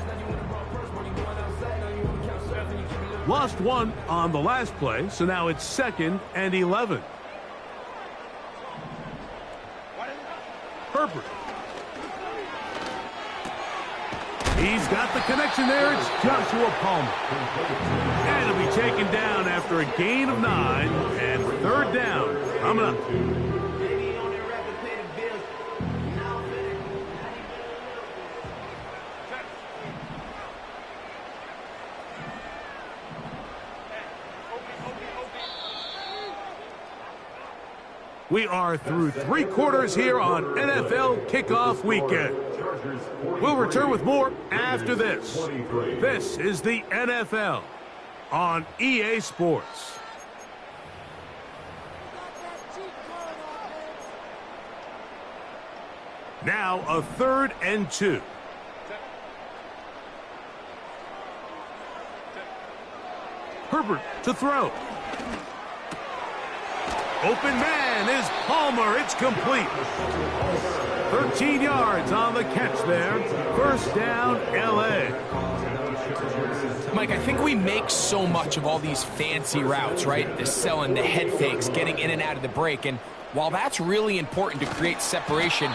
Lost one on the last play, so now it's 2nd and 11. Herbert. He's got the connection there. It's Joshua Palmer. And he'll be taken down after a gain of 9 and third down coming up. We are through 3 quarters here on NFL Kickoff Weekend. We'll return with more after this. This is the NFL on EA Sports. Now a 3rd and 2. Herbert to throw. Open man is Palmer. It's complete. 13 yards on the catch there. First down, L.A. Mike, I think we make so much of all these fancy routes, right? The selling, the head fakes, getting in and out of the break. And while that's really important to create separation,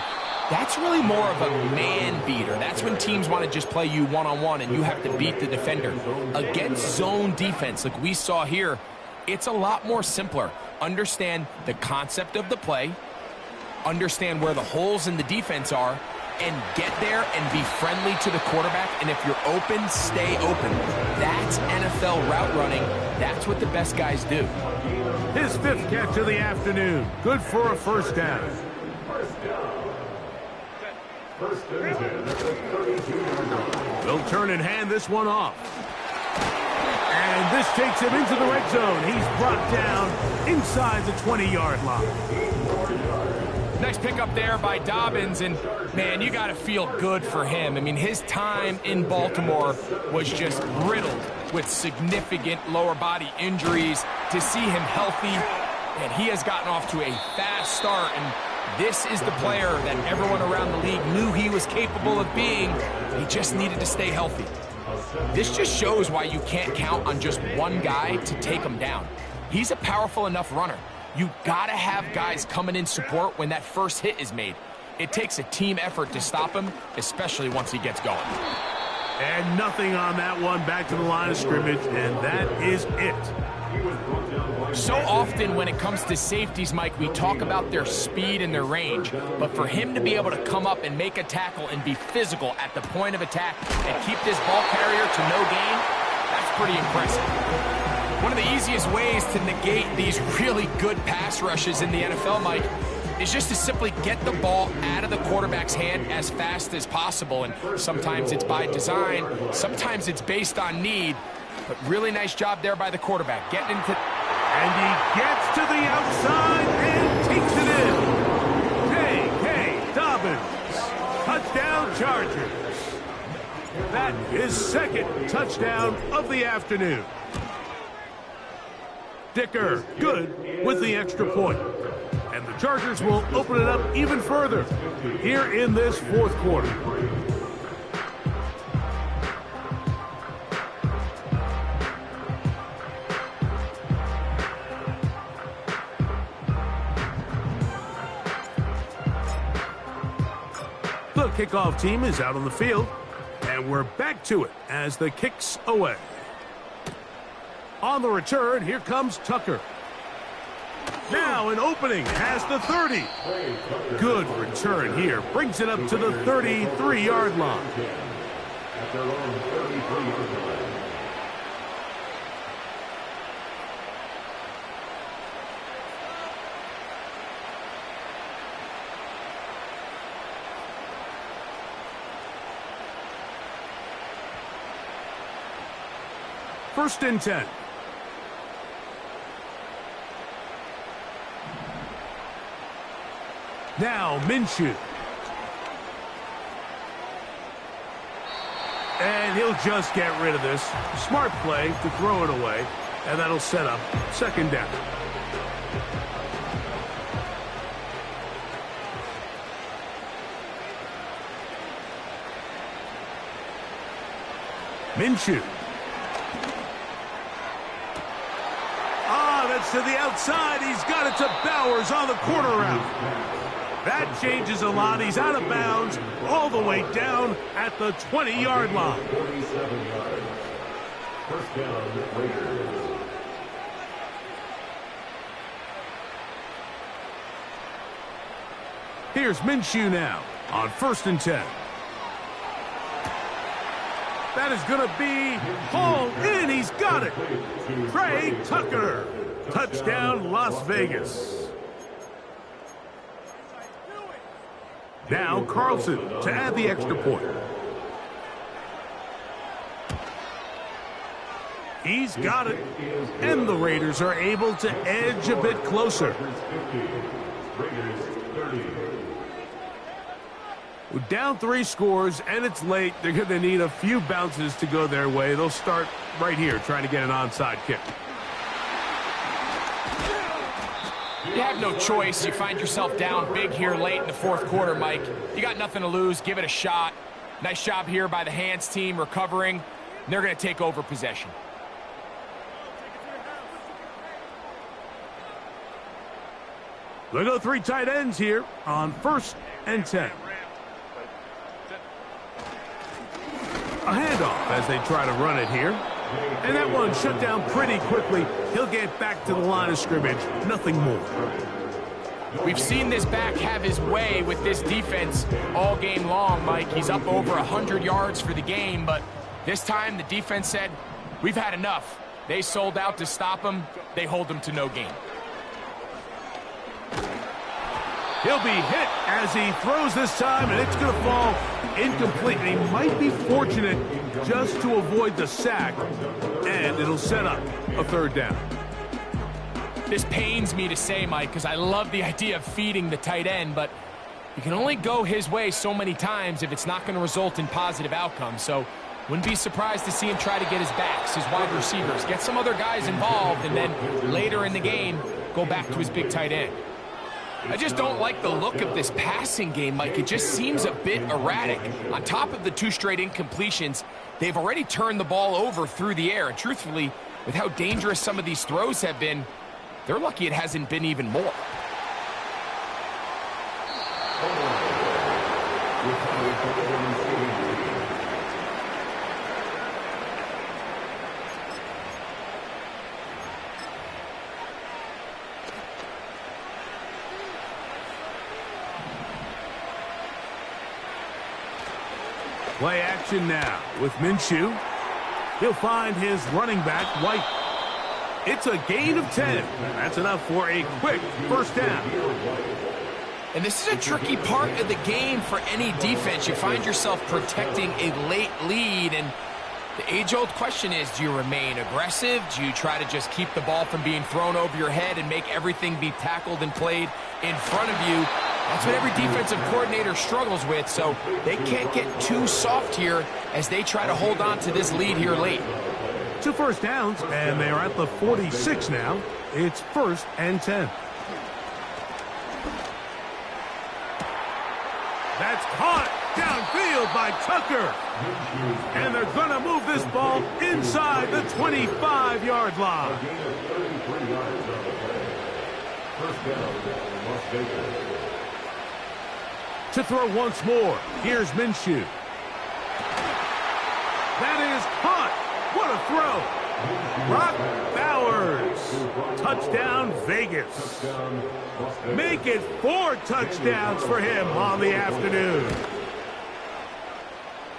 that's really more of a man beater. That's when teams want to just play you one-on-one and you have to beat the defender. Against zone defense, like we saw here, it's a lot more simpler. Understand the concept of the play, understand where the holes in the defense are, and get there and be friendly to the quarterback. And if you're open, stay open. That's NFL route running. That's what the best guys do. His 5th catch of the afternoon. Good for a first down. They'll turn and hand this one off. And this takes him into the red zone. He's brought down inside the 20-yard line. Nice pickup there by Dobbins, and man, you got to feel good for him. I mean, his time in Baltimore was just riddled with significant lower body injuries. To see him healthy, And he has gotten off to a fast start, and this is the player that everyone around the league knew he was capable of being. He just needed to stay healthy. This just shows why you can't count on just one guy to take him down. He's a powerful enough runner. You gotta have guys coming in support when that first hit is made. It takes a team effort to stop him, especially once he gets going. And nothing on that one, back to the line of scrimmage, and that is it. So often when it comes to safeties, Mike, we talk about their speed and their range, but for him to be able to come up and make a tackle and be physical at the point of attack and keep this ball carrier to no gain, that's pretty impressive. One of the easiest ways to negate these really good pass rushes in the NFL, Mike, is just to simply get the ball out of the quarterback's hand as fast as possible. And sometimes it's by design, sometimes it's based on need, but really nice job there by the quarterback, getting into... And he gets to the outside and takes it in. J.K. Dobbins, touchdown Chargers. That is second touchdown of the afternoon. Dicker, good with the extra point. And the Chargers will open it up even further here in this fourth quarter. The kickoff team is out on the field, and we're back to it as the kick's away. On the return, here comes Tucker. Now an opening has the 30. Good return here. Brings it up to the 33-yard line. At their own 33-yard line. First and 10. Now Minshew. And he'll just get rid of this. Smart play to throw it away. And that'll set up second down. Minshew. That's to the outside. He's got it to Bowers on the corner route. That changes a lot. He's out of bounds all the way down at the 20-yard line. 47 yards. First down, Raiders. Here's Minshew now on first and 10. That is going to be hauled in. He's got it. Trey Tucker. Touchdown, Las Vegas. Now Carlson to add the extra point. He's got it. And the Raiders are able to edge a bit closer. Raiders 30. With down 3 scores and it's late, they're going to need a few bounces to go their way. They'll start right here trying to get an onside kick. You have no choice. You find yourself down big here late in the fourth quarter, Mike. You got nothing to lose. Give it a shot. Nice job here by the hands team recovering. They're going to take over possession. They'll go 3 tight ends here on first and 10. A handoff as they try to run it here. And that one shut down pretty quickly. He'll get back to the line of scrimmage. Nothing more. We've seen this back have his way with this defense all game long, Mike. He's up over 100 yards for the game, but this time the defense said, we've had enough. They sold out to stop him. They hold him to no gain. He'll be hit as he throws this time, and it's going to fall incomplete. And he might be fortunate just to avoid the sack, and it'll set up a third down. This pains me to say, Mike, because I love the idea of feeding the tight end, but you can only go his way so many times if it's not going to result in positive outcomes. So wouldn't be surprised to see him try to get his backs, his wide receivers, get some other guys involved, and then later in the game, go back to his big tight end. I just don't like the look of this passing game, Mike. It just seems a bit erratic. On top of the 2 straight incompletions, they've already turned the ball over through the air. And truthfully, with how dangerous some of these throws have been, they're lucky it hasn't been even more. Play action now with Minshew. He'll find his running back, White. It's a gain of 10. That's enough for a quick first down. And this is a tricky part of the game for any defense. You find yourself protecting a late lead, and the age-old question is, do you remain aggressive? Do you try to just keep the ball from being thrown over your head and make everything be tackled and played in front of you? That's what every defensive coordinator struggles with, so they can't get too soft here as they try to hold on to this lead here late. 2 first downs, and they're at the 46 now. It's 1st and 10. That's caught downfield by Tucker. And they're going to move this ball inside the 25-yard line. First down, Las Vegas. To throw once more, here's Minshew. That is caught. What a throw. Brock Bowers. Touchdown, Vegas. Make it 4 touchdowns for him on the afternoon.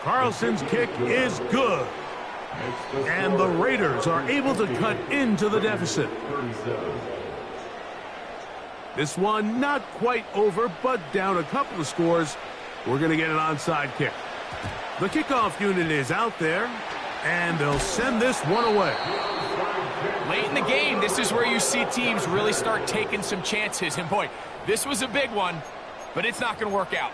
Carlson's kick is good. And the Raiders are able to cut into the deficit. This one not quite over, but down a couple of scores. We're going to get an onside kick. The kickoff unit is out there, and they'll send this one away. Late in the game, this is where you see teams really start taking some chances. And boy, this was a big one, but it's not going to work out.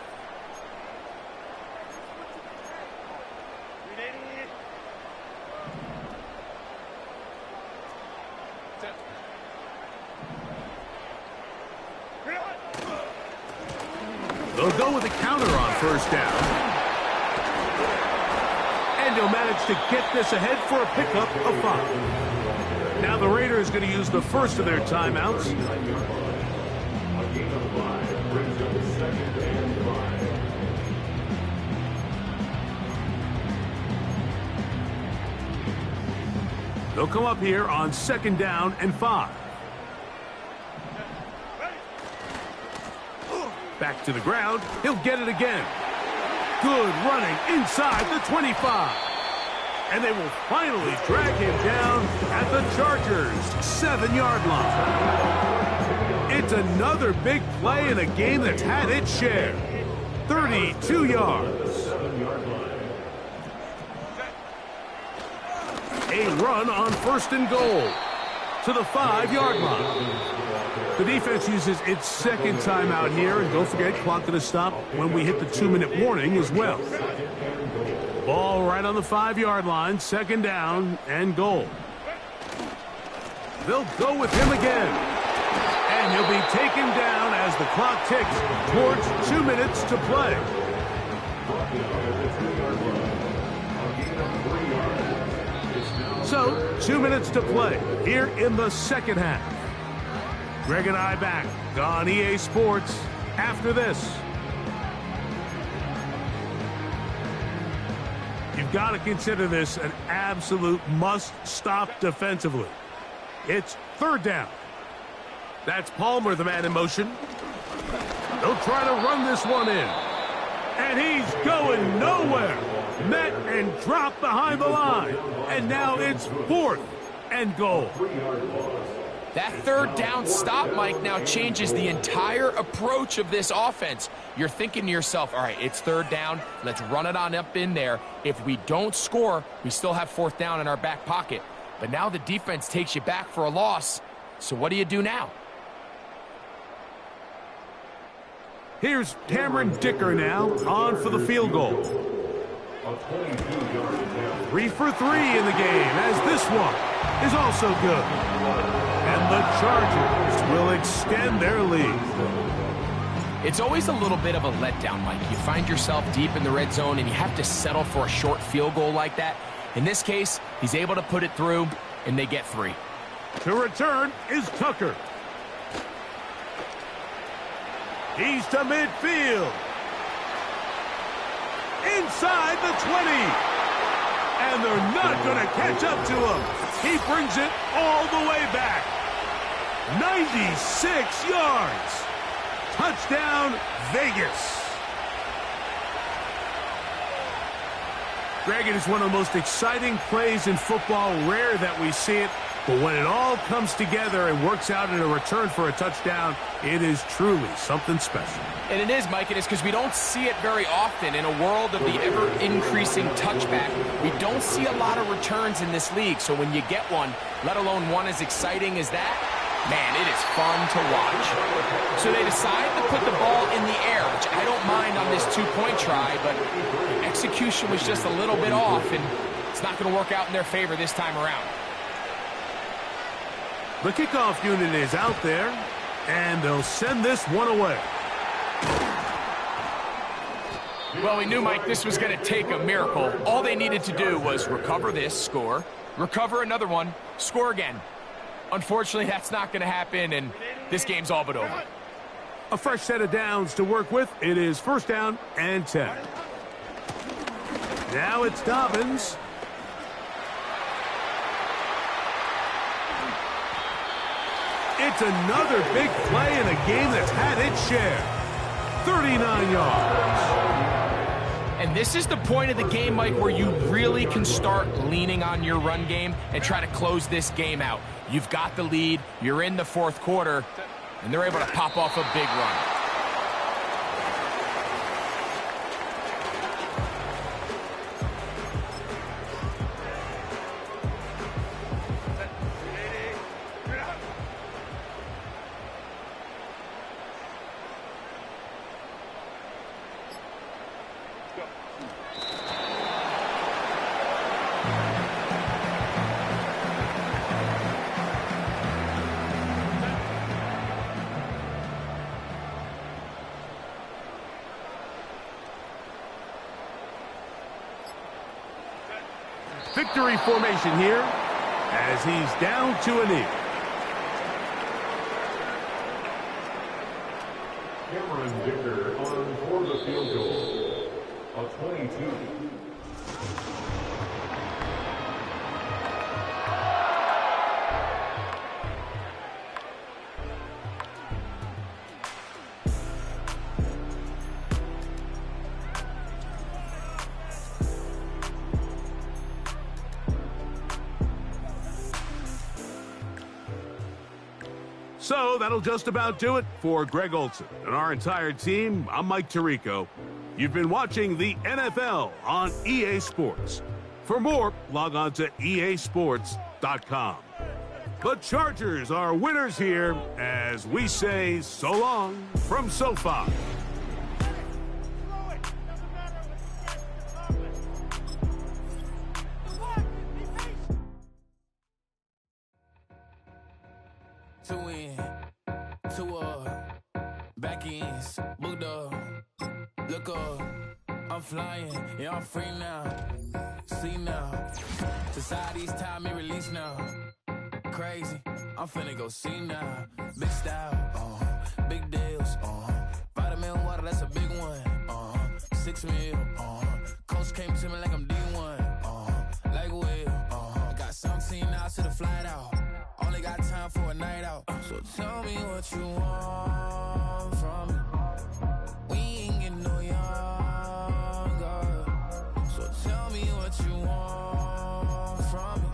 They'll go with a counter on first down. And he'll manage to get this ahead for a pickup of 5. Now the Raiders going to use the first of their timeouts. They'll come up here on 2nd down and 5. Back to the ground. He'll get it again. Good running inside the 25. And they will finally drag him down at the Chargers' 7-yard line. It's another big play in a game that's had its share. 32 yards. A run on 1st and goal to the 5-yard line. The defense uses its 2nd timeout here, and don't forget, clock going to stop when we hit the 2-minute warning as well. Ball right on the 5-yard line, 2nd down and goal. They'll go with him again. And he'll be taken down as the clock ticks towards 2 minutes to play. So, 2 minutes to play here in the 2nd half. Greg and I back on EA Sports after this. You've got to consider this an absolute must-stop defensively. It's 3rd down. That's Palmer, the man in motion. They'll try to run this one in. And he's going nowhere. Met and dropped behind the line. And now it's 4th and goal. That 3rd down stop, Mike, now changes the entire approach of this offense. You're thinking to yourself, all right, it's 3rd down. Let's run it on up in there. If we don't score, we still have 4th down in our back pocket. But now the defense takes you back for a loss. So what do you do now? Here's Cameron Dicker now on for the field goal. 3 for 3 in the game, as this one is also good. And the Chargers will extend their lead. It's always a little bit of a letdown, Mike. You find yourself deep in the red zone and you have to settle for a short field goal like that. In this case, he's able to put it through, and they get 3. To return is Tucker. He's to midfield. Inside the 20. And they're not going to catch up to him. He brings it all the way back. 96 yards. Touchdown, Vegas. Greg, it is one of the most exciting plays in football. Rare that we see it. But when it all comes together and works out in a return for a touchdown, it is truly something special. And it is, Mike. It is because we don't see it very often. In a world of the ever-increasing touchback, we don't see a lot of returns in this league. So when you get one, let alone one as exciting as that, man, it is fun to watch. So they decide to put the ball in the air, which I don't mind on this two-point try, but execution was just a little bit off, and it's not going to work out in their favor this time around. The kickoff unit is out there, and they'll send this one away. Well, we knew, Mike, this was going to take a miracle. All they needed to do was recover this, score, recover another one, score again. Unfortunately, that's not going to happen, and this game's all but over. A fresh set of downs to work with. It is 1st down and 10. Now it's Dobbins. It's another big play in a game that's had its share. 39 yards. And this is the point of the game, Mike, where you really can start leaning on your run game and try to close this game out. You've got the lead, you're in the 4th quarter, and they're able to pop off a big run. Victory formation here as he's down to a knee. Cameron Dicker on for the field goal. A 22. So that'll just about do it for Greg Olsen and our entire team. I'm Mike Tirico. You've been watching the NFL on EA Sports. For more, log on to easports.com. The Chargers are winners here as we say so long from SoFi. To win, to back ends, booked up, look up, I'm flying, yeah, I'm free now, see now, society's time me release now, crazy, I'm finna go see now, big style, big deals, vitamin water, that's a big one, 6 mil, coach came to me like I'm D1, like Will, got 17 hours to the flight out. Only got time for a night out. So tell me what you want from me. We ain't getting no younger. So tell me what you want from me.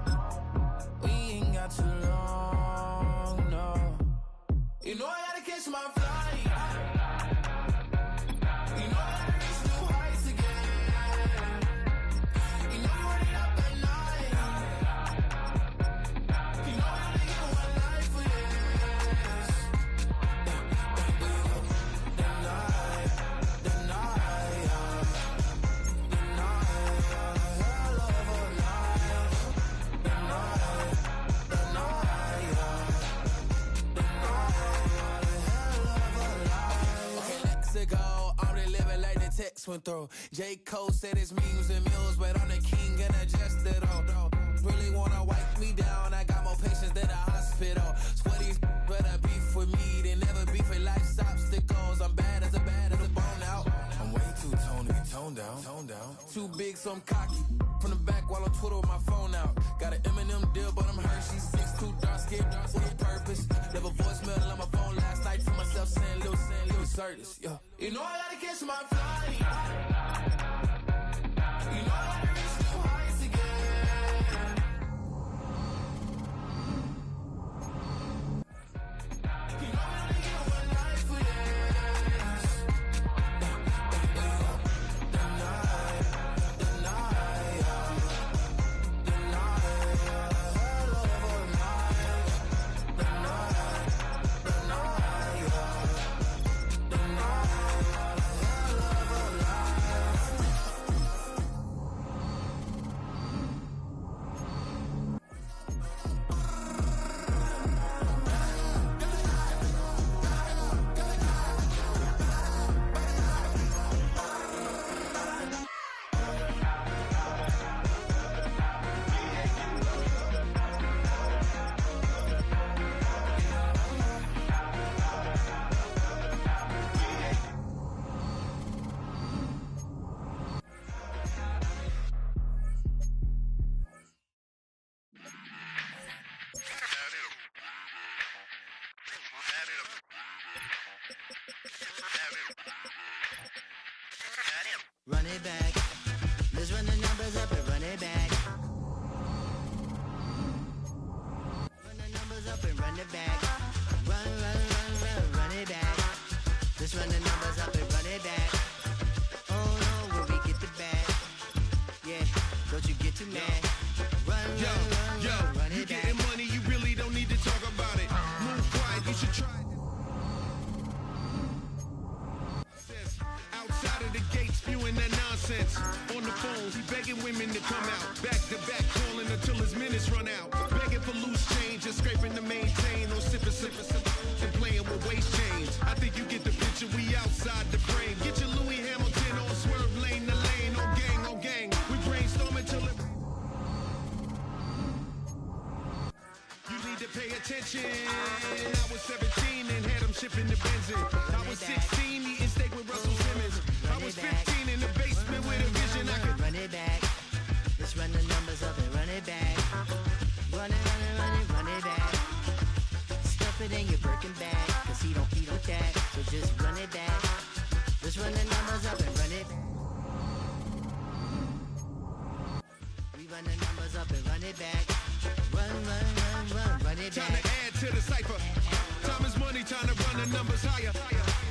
We ain't got too long, no. You know I gotta catch my flight. to go. Only living like the text went through. J. Cole said it's memes and mills, but I'm the king and adjusted though. Really wanna wipe me down. I got more patience than a hospital. Sweaty's better beef with me than never beef with life's obstacles. I'm bad as a bone out. I'm way too toned to be toned down. Too big, so I'm cocky. From the back while on Twitter with my phone out. Got an Eminem deal, but I'm Hershey's 6'2", dark skin, with a purpose. Never voicemail on my phone last night for myself saying Lil Curtis. Yeah. You know I gotta catch my flight. You know I gotta reach new heights again. You know I only get one life for this. Run it back. Let's run the numbers up and run it back. Run the numbers up and run it back. Run it back. Let's run the numbers up and run it back. Oh no, will we get the bag? Yeah, don't you get too mad? Run it you back. Getting money, you really don't need to talk about it. Move quiet, you should try. Outside of the gate, spewing that nonsense. On the phone, he begging women to come out. Back to back, calling until his minutes run out. Begging for loose change and scraping to maintain. Or sipping, and playing with waist chains. I think you get the picture, we outside the frame. Get your Louis Hamilton on swerve lane to lane. On gang. We brainstorm until it... You need to pay attention. I was 17 and had him shipping the Benzin. I was 16 eating steak with Russell Simmons. I was 15 in the basement with a vision. I could run it back. Let's run the numbers up and run it back. Run it back. Stuff it in your Birkin bag, cause he don't eat with that. So just run it back. Let's run the numbers up and run it back. We run the numbers up and run it back. Run it back. time to add to the cipher. Time is money, time to run the numbers higher.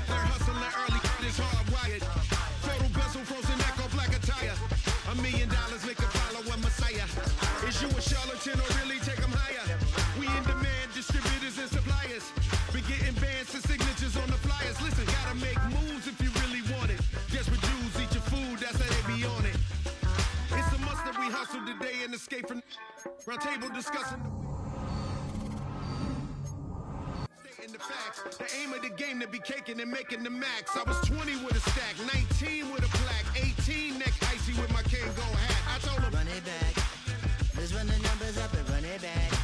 Learn hustling early, it's hardwired. Total bezel, frozen neck off like a tire. $1 million make a follow a messiah. Is you a charlatan or really take them higher? We in demand, distributors and suppliers. Been getting bands and signatures on the flyers. Listen, gotta make moves if you really want it. Desperate Jews eat your food, that's how they be on it. It's a must that we hustle today and escape from round table discussing stating the facts. The aim of the game to be caking and making the max. I was 20 with a stack, 19 with a plaque, 18 neck icy with my Kango hat. I told him run it back. Let's run the numbers up and run it back.